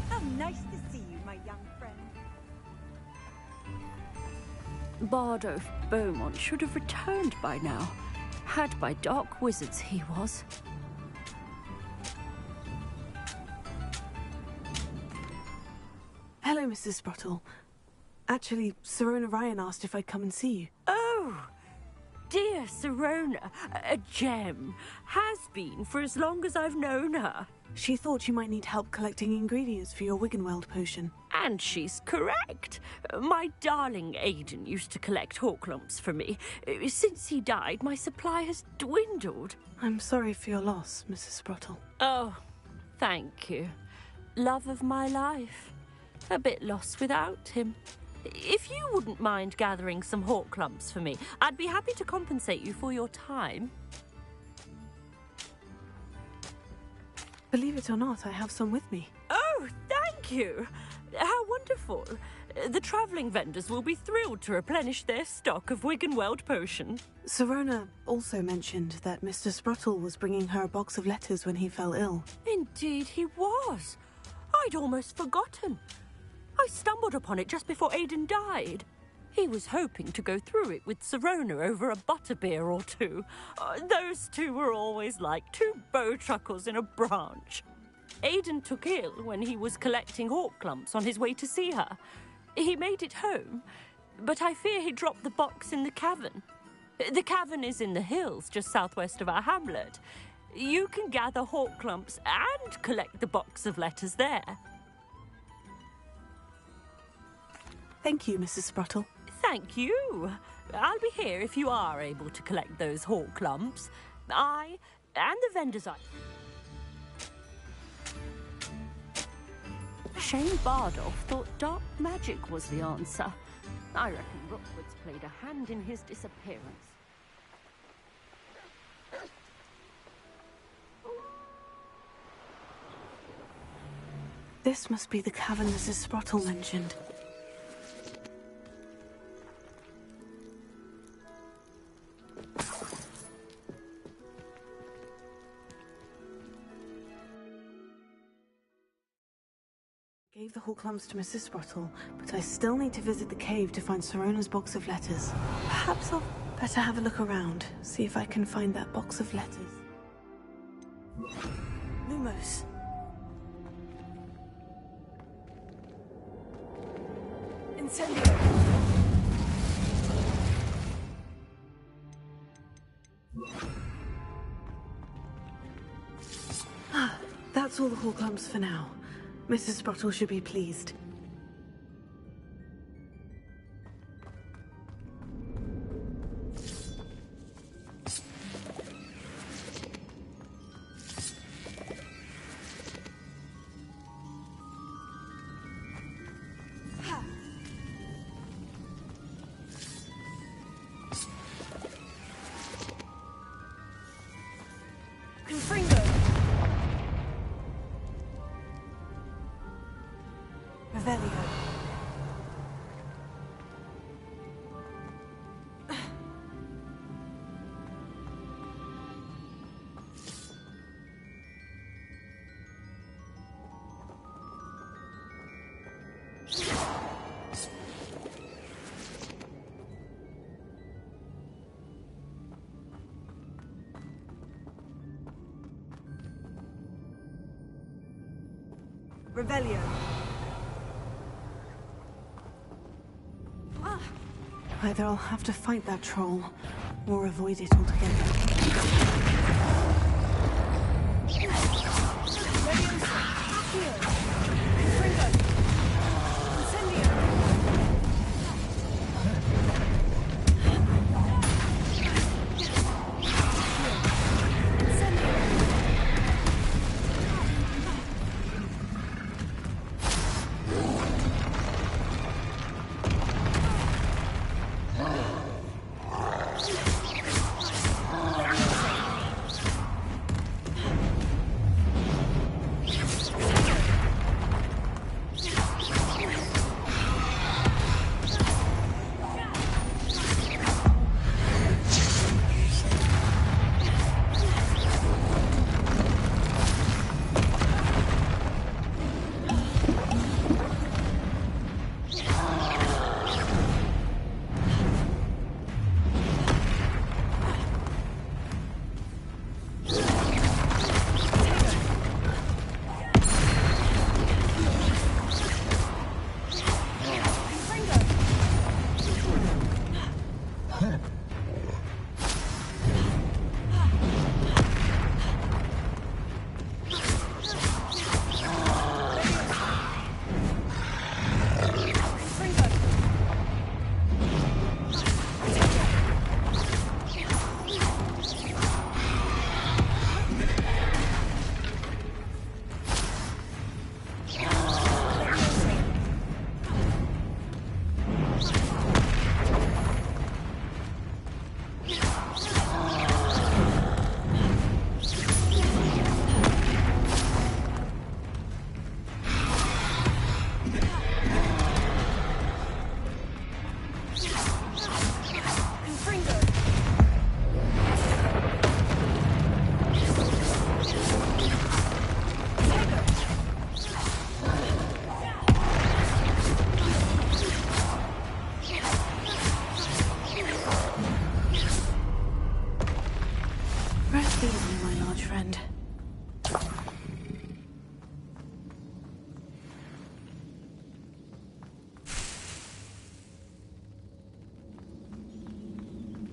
How nice to see you, my young friend. Bardolph Beaumont should have returned by now. Had by dark wizards he was. Hello, Mrs. Sprottle. Actually, Sirona Ryan asked if I'd come and see you. Oh, dear Sirona, a gem. Has been for as long as I've known her. She thought you might need help collecting ingredients for your Wiggenweld potion. And she's correct. My darling Aidan used to collect hawk lumps for me. Since he died, my supply has dwindled. I'm sorry for your loss, Mrs. Sprottle. Oh, thank you. Love of my life. A bit lost without him. If you wouldn't mind gathering some hawk lumps for me, I'd be happy to compensate you for your time. Believe it or not, I have some with me. Oh, thank you. How wonderful. The travelling vendors will be thrilled to replenish their stock of Wiggenweld potion. Sirona also mentioned that Mr. Sprottle was bringing her a box of letters when he fell ill. Indeed he was. I'd almost forgotten. I stumbled upon it just before Aidan died. He was hoping to go through it with Sirona over a butterbeer or two. Those two were always like two bowtruckles in a branch. Aidan took ill when he was collecting hawk lumps on his way to see her. He made it home, but I fear he dropped the box in the cavern. The cavern is in the hills just southwest of our hamlet. You can gather hawk lumps and collect the box of letters there. Thank you, Mrs. Sprottle. Thank you. I'll be here if you are able to collect those hawk lumps. I and the vendors are... Shane Bardolph thought dark magic was the answer. I reckon Rookwood's played a hand in his disappearance. This must be the cavern Mrs. Sprottle mentioned. Gave the hawk lumps to Mrs. Sprottle, but I still need to visit the cave to find Sirona's box of letters. Perhaps I'll better have a look around, see if I can find that box of letters. Lumos. Incendio. That's all the hawk lumps for now. Mrs. Sprottle should be pleased. Revelio. Either I'll have to fight that troll, or avoid it altogether.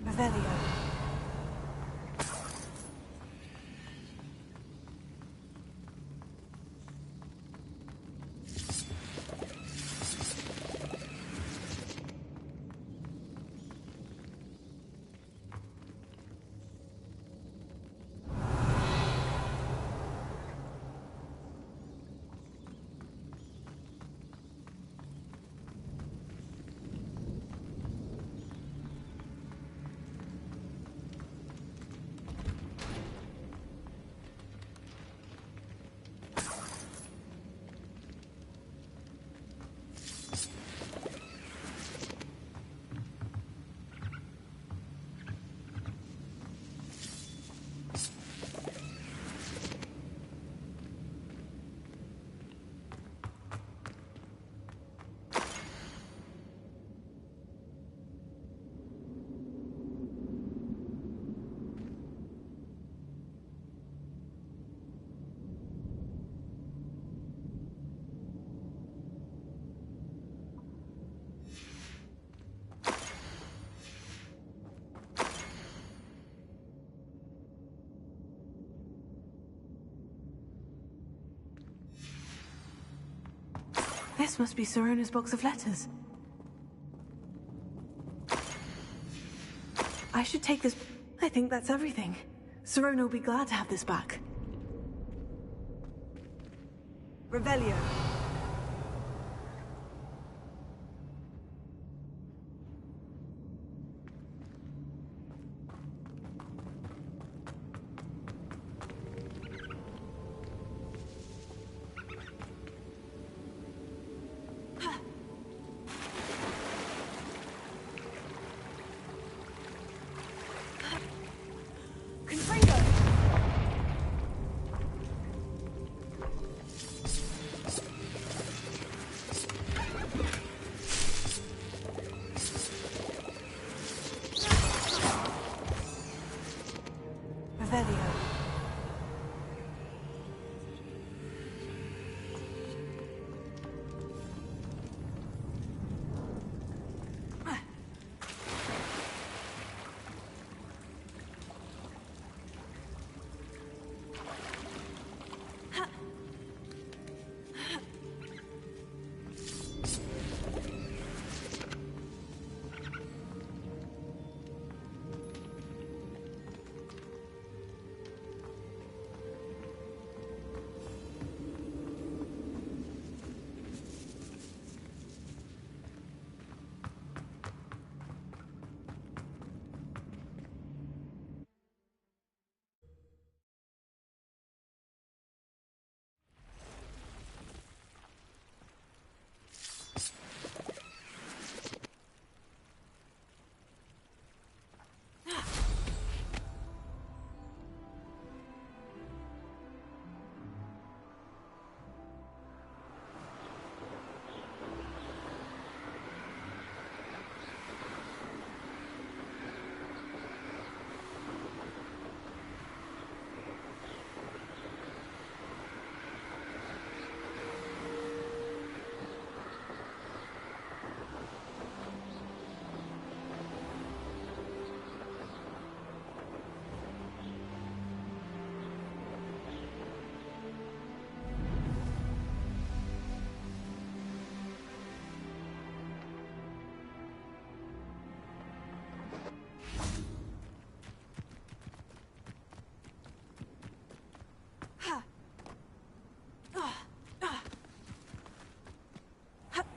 Revelio. This must be Sirona's box of letters. I should take this. I think that's everything. Sirona will be glad to have this back. Revelio.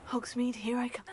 Hogsmeade, here I come.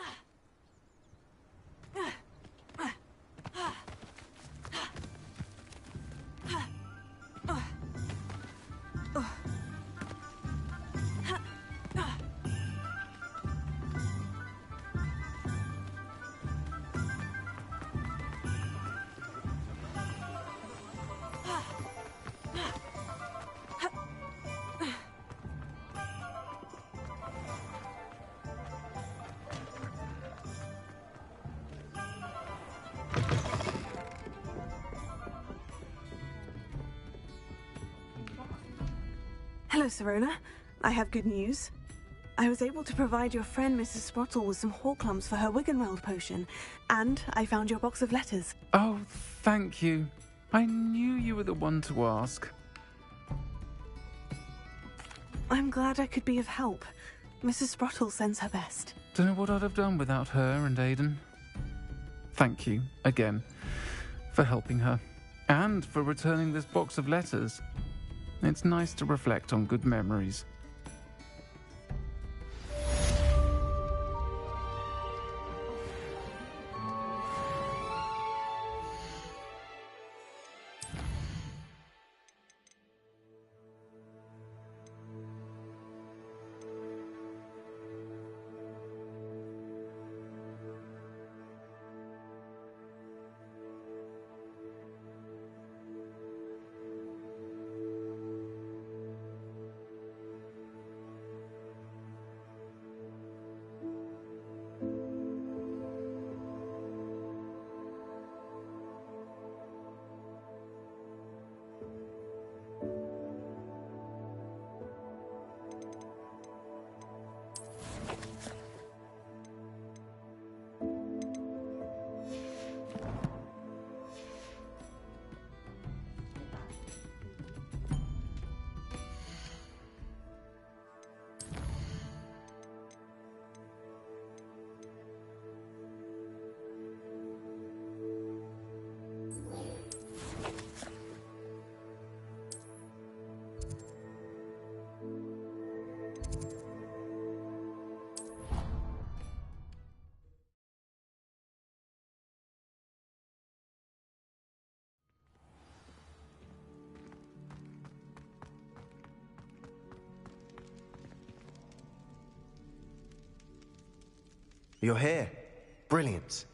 Hello, Sirona. I have good news. I was able to provide your friend Mrs. Sprottle with some Horklums for her Wiggenweld potion, and I found your box of letters. Oh, thank you. I knew you were the one to ask. I'm glad I could be of help. Mrs. Sprottle sends her best. Don't know what I'd have done without her and Aiden. Thank you, again, for helping her, and for returning this box of letters. It's nice to reflect on good memories. You're here. Brilliant.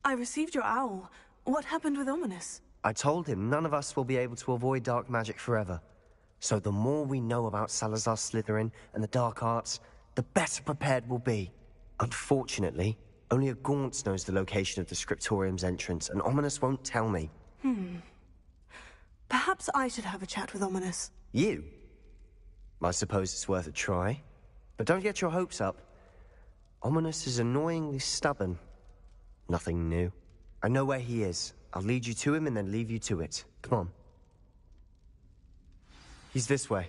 I received your owl. What happened with Ominous? I told him none of us will be able to avoid dark magic forever. So the more we know about Salazar Slytherin and the dark arts, the better prepared we'll be. Unfortunately, only a Gaunt knows the location of the Scriptorium's entrance, and Ominous won't tell me. Perhaps I should have a chat with Ominous. You? I suppose it's worth a try. But don't get your hopes up. Ominous is annoyingly stubborn. Nothing new. I know where he is. I'll lead you to him and then leave you to it. Come on. He's this way.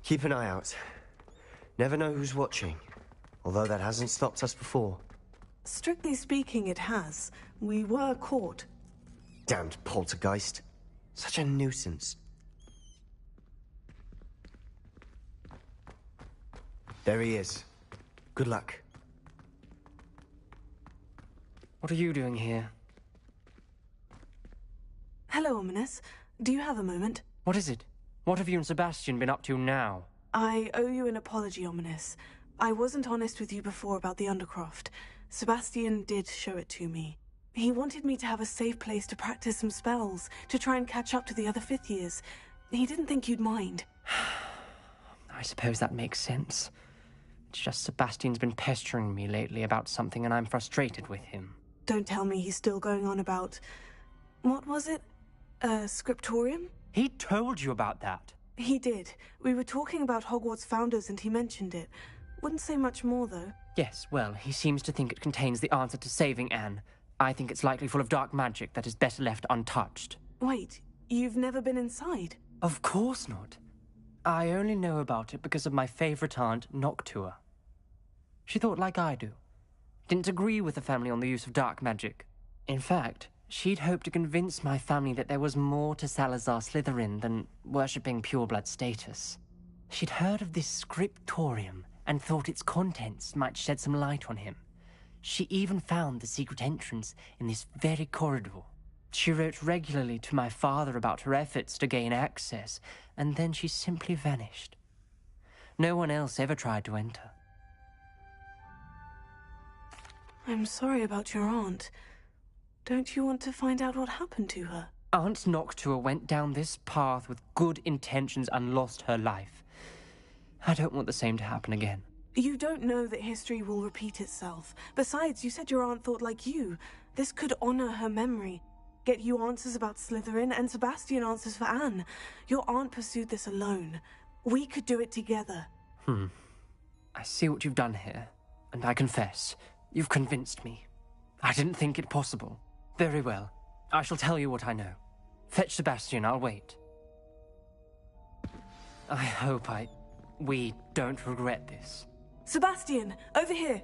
Keep an eye out. Never know who's watching. Although that hasn't stopped us before. Strictly speaking, it has. We were caught. Damned poltergeist. Such a nuisance. There he is. Good luck. What are you doing here? Hello, Ominous. Do you have a moment? What is it? What have you and Sebastian been up to now? I owe you an apology, Ominous. I wasn't honest with you before about the Undercroft. Sebastian did show it to me. He wanted me to have a safe place to practice some spells, to try and catch up to the other fifth years. He didn't think you'd mind. I suppose that makes sense. It's just Sebastian's been pestering me lately about something and I'm frustrated with him. Don't tell me he's still going on about... What was it? Scriptorium? He told you about that? He did. We were talking about Hogwarts founders and he mentioned it. Wouldn't say much more, though. Yes, well, he seems to think it contains the answer to saving Anne. I think it's likely full of dark magic that is better left untouched. Wait, you've never been inside? Of course not. I only know about it because of my favorite aunt, Noctua. She thought like I do. Didn't agree with the family on the use of dark magic. In fact, she'd hoped to convince my family that there was more to Salazar Slytherin than worshipping pureblood status. She'd heard of this scriptorium and thought its contents might shed some light on him. She even found the secret entrance in this very corridor. She wrote regularly to my father about her efforts to gain access, and then she simply vanished. No one else ever tried to enter. I'm sorry about your aunt. Don't you want to find out what happened to her? Aunt Noctua went down this path with good intentions and lost her life. I don't want the same to happen again. You don't know that history will repeat itself. Besides, you said your aunt thought like you. This could honor her memory. Get you answers about Slytherin, and Sebastian answers for Anne. Your aunt pursued this alone. We could do it together. I see what you've done here, and I confess, you've convinced me. I didn't think it possible. Very well. I shall tell you what I know. Fetch Sebastian, I'll wait. I hope we don't regret this. Sebastian, over here!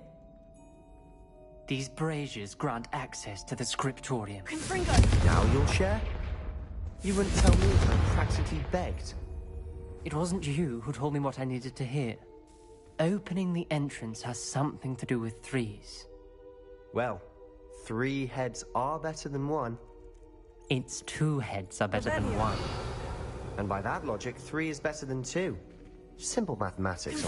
These braziers grant access to the scriptorium. Confringo! Now you'll share? You wouldn't tell me if I practically begged. It wasn't you who told me what I needed to hear. Opening the entrance has something to do with threes. Well, 3 heads are better than 1. It's 2 heads are better than 1. And by that logic, 3 is better than 2. Simple mathematics.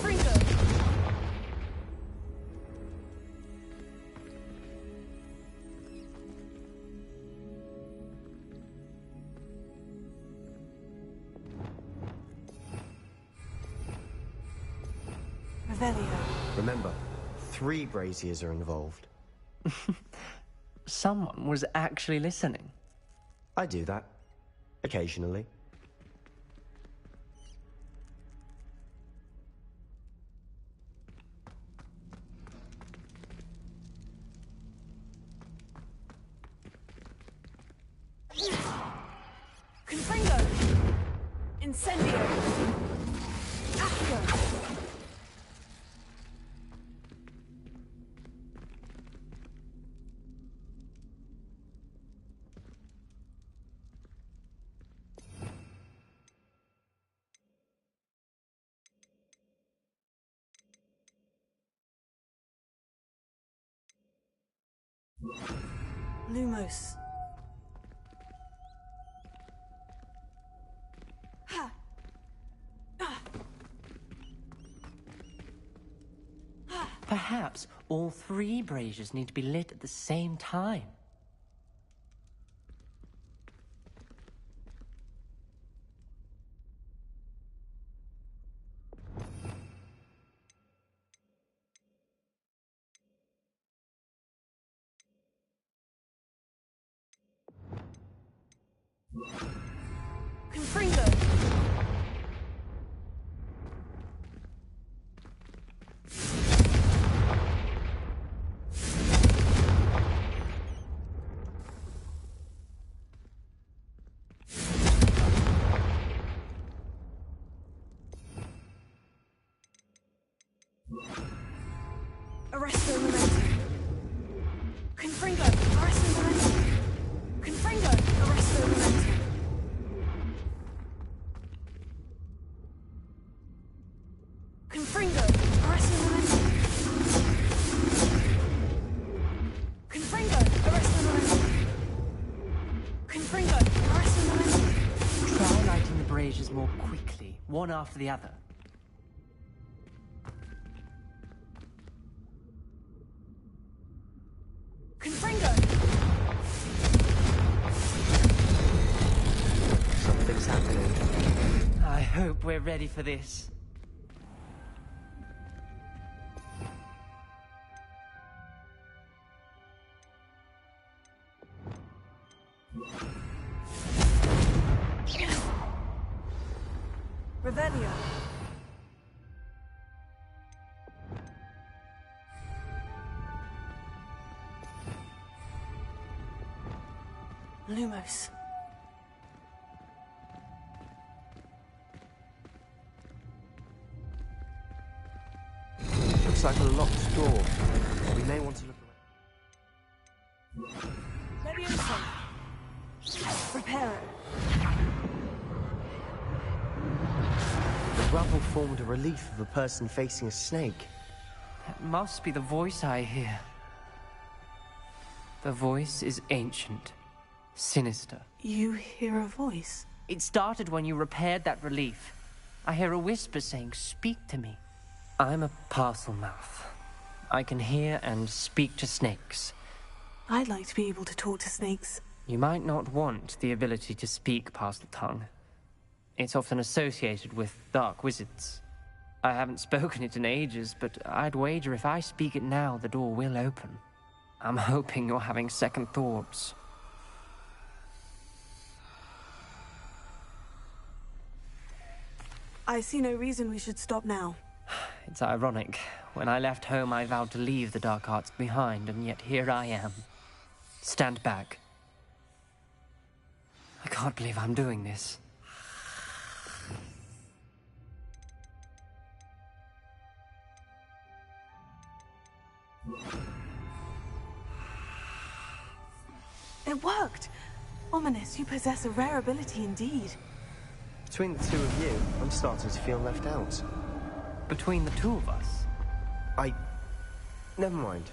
Remember, 3 braziers are involved. Someone was actually listening. I do that. Occasionally. Confringo! Incendio! Accio! Lumos. Perhaps all 3 braziers need to be lit at the same time. Confringo! Arresto Memento. Confringo! Arresto Memento. Confringo! Arresto Memento. Confringo! Arresto Memento. Confringo! Arresto Memento. Confringo! Arresto Memento. Try lighting the braziers more quickly, one after the other. Confringo! Something's happening. I hope we're ready for this. Revelio. Lumos. Looks like a locked door. We may want to look around. Levioso. Reparo. The rubble formed a relief of a person facing a snake. That must be the voice I hear. The voice is ancient, sinister. You hear a voice? It started when you repaired that relief. I hear a whisper saying, "Speak to me." I'm a parcel mouth. I can hear and speak to snakes. I'd like to be able to talk to snakes. You might not want the ability to speak parcel tongue. It's often associated with dark wizards. I haven't spoken it in ages, but I'd wager if I speak it now, the door will open. I'm hoping you're having second thoughts. I see no reason we should stop now. It's ironic. When I left home, I vowed to leave the dark arts behind, and yet here I am. Stand back. I can't believe I'm doing this. It worked! Ominous, you possess a rare ability indeed. Between the two of you, I'm starting to feel left out. Between the two of us? Never mind.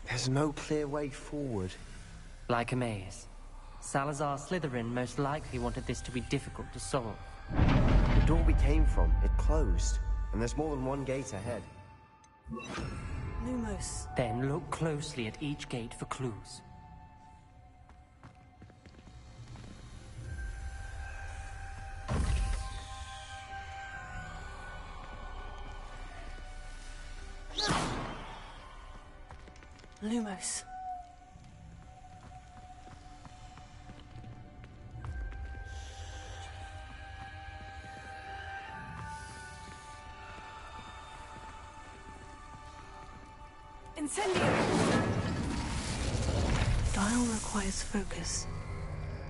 There's no clear way forward. Like a maze. Salazar Slytherin most likely wanted this to be difficult to solve. The door we came from, it closed. And there's more than one gate ahead. Lumos. Then look closely at each gate for clues. Lumos. Incendio! Dial requires focus.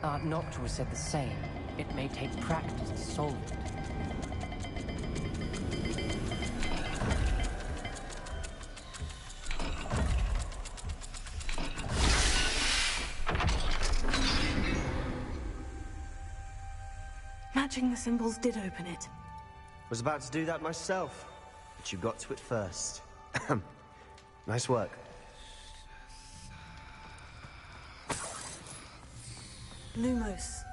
Aunt Noctua said the same. It may take practice to solve it. Matching the symbols did open it. Was about to do that myself, but you got to it first. Nice work. Lumos.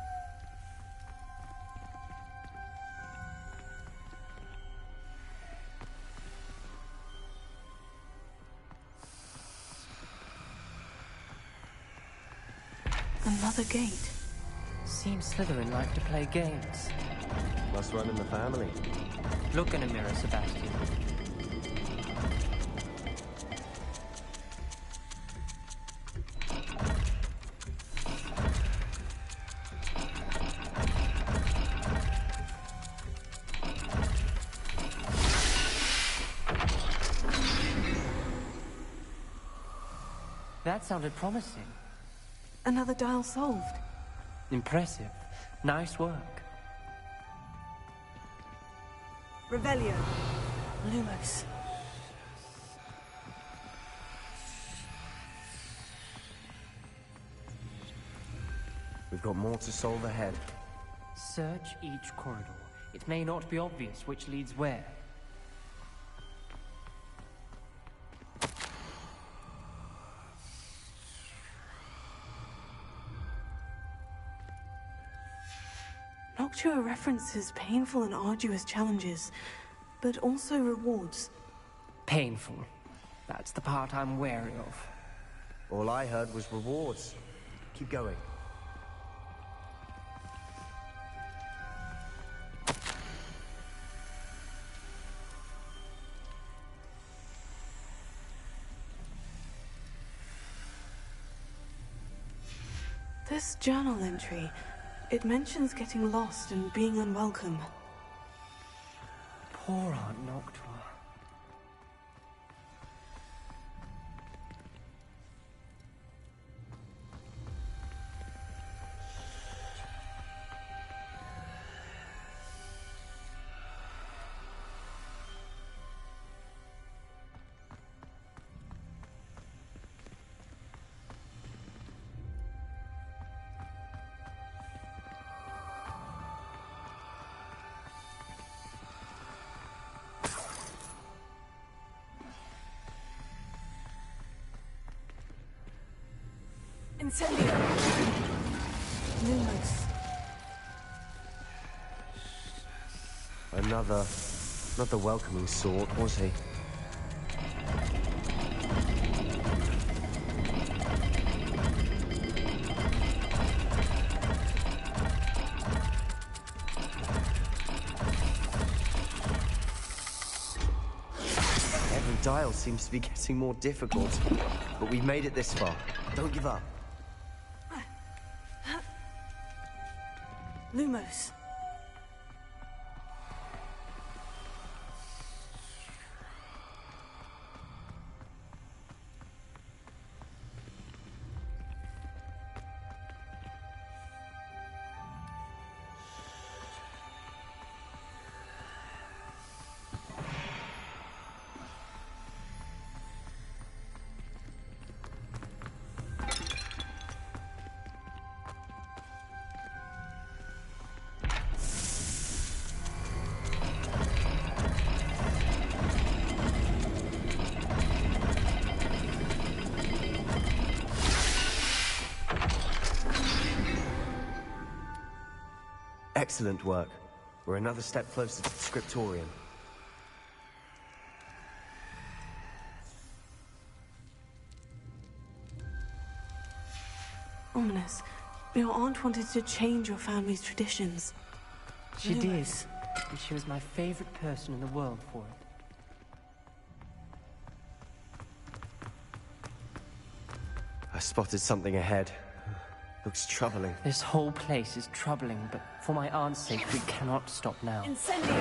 Another gate. Seems Slytherin like to play games. Must run in the family. Look in a mirror, Sebastian. That sounded promising. Another dial solved. Impressive. Nice work. Revelio. Lumos. We've got more to solve ahead. Search each corridor. It may not be obvious which leads where. Noctua references painful and arduous challenges, but also rewards. Painful. That's the part I'm wary of. All I heard was rewards. Keep going. This journal entry, it mentions getting lost and being unwelcome. Poor Aunt Noctua. Incendio! Lumos. Not the welcoming sort, was he? dial seems to be getting more difficult. But we've made it this far. Don't give up. Lumos. Excellent work. We're another step closer to the scriptorium. Ominous. Your aunt wanted to change your family's traditions. She did. And she was my favorite person in the world for it. I spotted something ahead. Looks troubling. This whole place is troubling, but for my aunt's sake, we cannot stop now. Incendio!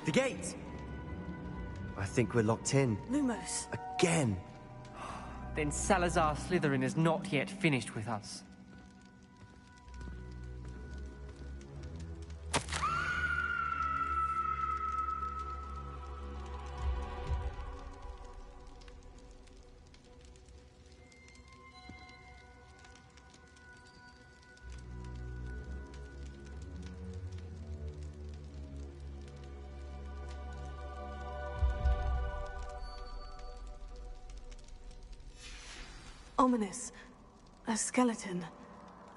The gate! I think we're locked in. Lumos. Again. Then Salazar Slytherin is not yet finished with us. Ominous. A skeleton.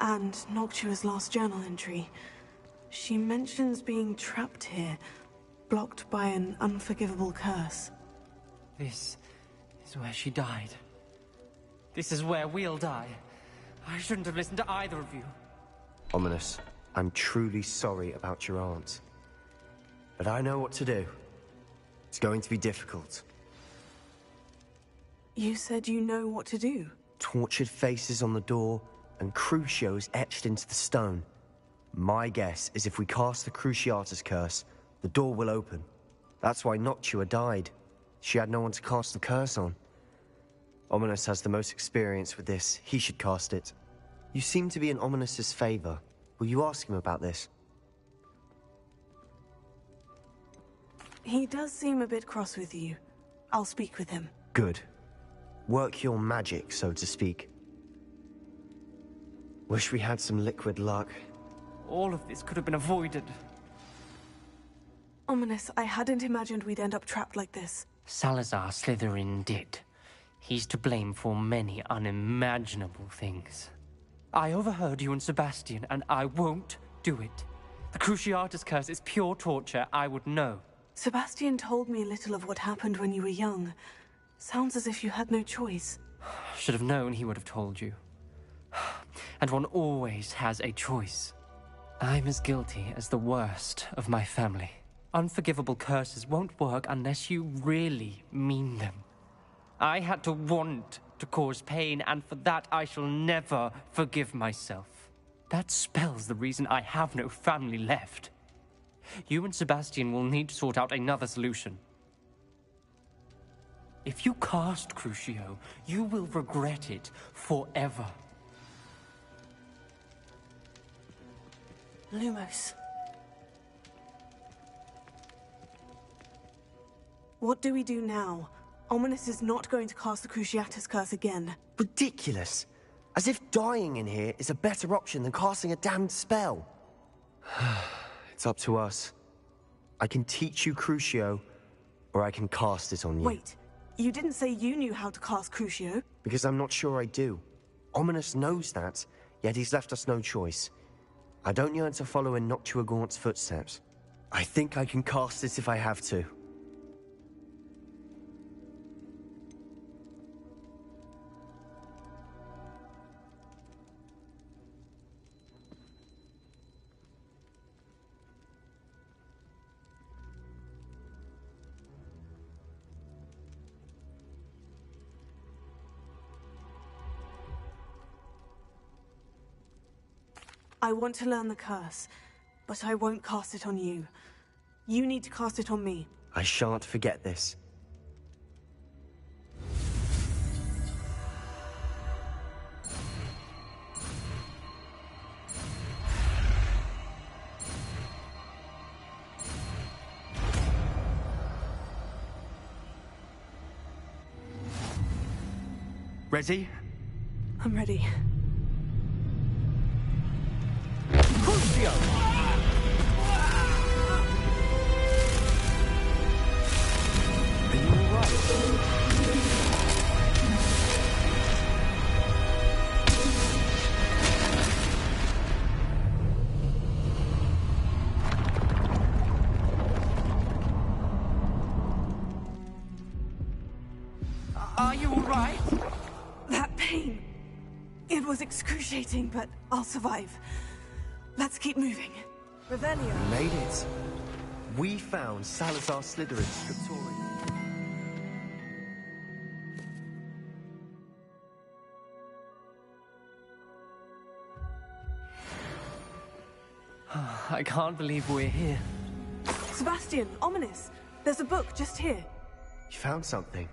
And Noctua's last journal entry. She mentions being trapped here, blocked by an unforgivable curse. This is where she died. This is where we'll die. I shouldn't have listened to either of you. Ominous, I'm truly sorry about your aunt. But I know what to do. It's going to be difficult. You said you know what to do. Tortured faces on the door, and Crucios etched into the stone. My guess is if we cast the Cruciatus curse, the door will open. That's why Noctua died. She had no one to cast the curse on. Ominous has the most experience with this. He should cast it. You seem to be in Ominous's favor. Will you ask him about this? He does seem a bit cross with you. I'll speak with him. Good. Work your magic, so to speak. Wish we had some liquid luck. All of this could have been avoided. Ominous, I hadn't imagined we'd end up trapped like this. Salazar Slytherin did. He's to blame for many unimaginable things. I overheard you and Sebastian, and I won't do it. The Cruciatus curse is pure torture. I would know. Sebastian told me a little of what happened when you were young. Sounds as if you had no choice. Should have known he would have told you. And one always has a choice. I'm as guilty as the worst of my family. Unforgivable curses won't work unless you really mean them. I had to want to cause pain, and for that I shall never forgive myself. That spells the reason I have no family left. You and Sebastian will need to sort out another solution. If you cast Crucio, you will regret it forever. Lumos. What do we do now? Ominous is not going to cast the Cruciatus curse again. Ridiculous. As if dying in here is a better option than casting a damned spell. It's up to us. I can teach you Crucio, or I can cast it on you. Wait, you didn't say you knew how to cast Crucio? Because I'm not sure I do. Ominous knows that, yet he's left us no choice. I don't yearn to follow in Noctua Gaunt's footsteps. I think I can cast it if I have to. I want to learn the curse, but I won't cast it on you. You need to cast it on me. I shan't forget this. Ready? I'm ready. Are you all right? That pain. It was excruciating, but I'll survive. Let's keep moving. Revelio. We made it. We found Salazar Slytherin's scriptorium. I can't believe we're here. Sebastian, ominous. There's a book just here. You found something.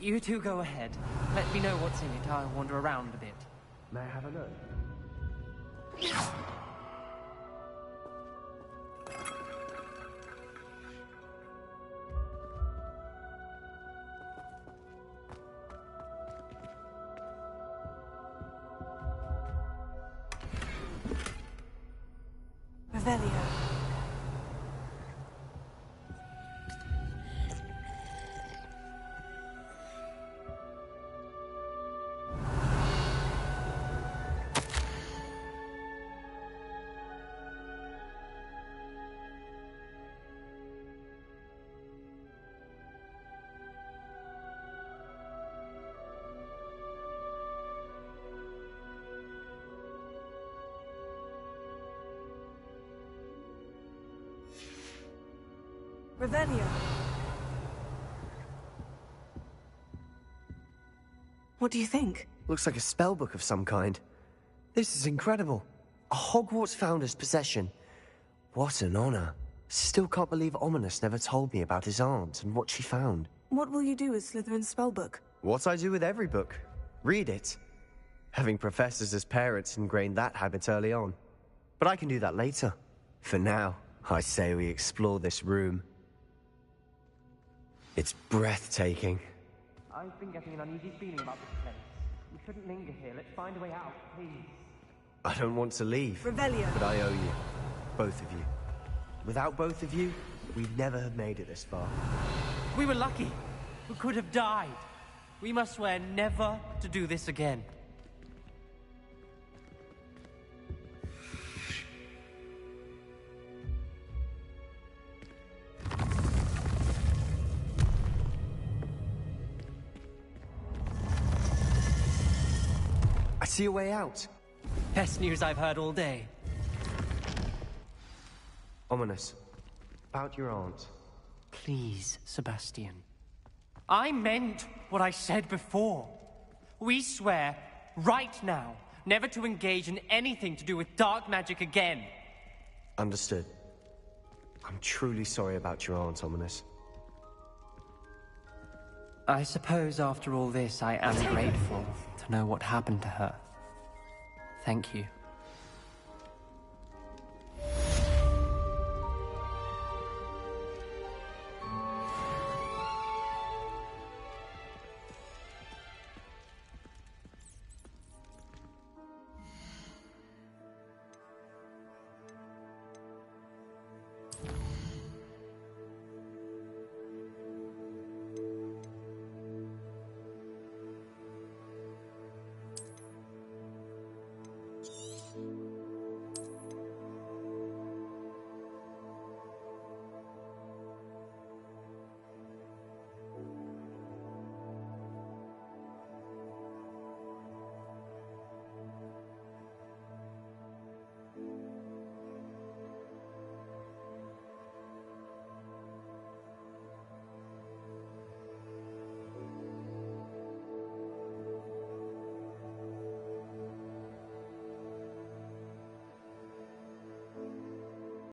You two go ahead. Let me know what's in it. I'll wander around a bit. May I have a look? Revelio. Revelio. What do you think? Looks like a spellbook of some kind. This is incredible. A Hogwarts founder's possession. What an honor. Still can't believe Ominous never told me about his aunt and what she found. What will you do with Slytherin's spellbook? What I do with every book. Read it. Having professors as parents ingrained that habit early on. But I can do that later. For now, I say we explore this room. It's breathtaking. I've been getting an uneasy feeling about this place. We shouldn't linger here. Let's find a way out, please. I don't want to leave. Revelio. But I owe you. Both of you. Without both of you, we'd never have made it this far. We were lucky. We could have died. We must swear never to do this again. I see a way out. Best news I've heard all day. Ominous. About your aunt. Please, Sebastian. I meant what I said before. We swear, right now, never to engage in anything to do with dark magic again. Understood. I'm truly sorry about your aunt, Ominous. I suppose after all this, I am grateful to know what happened to her. Thank you.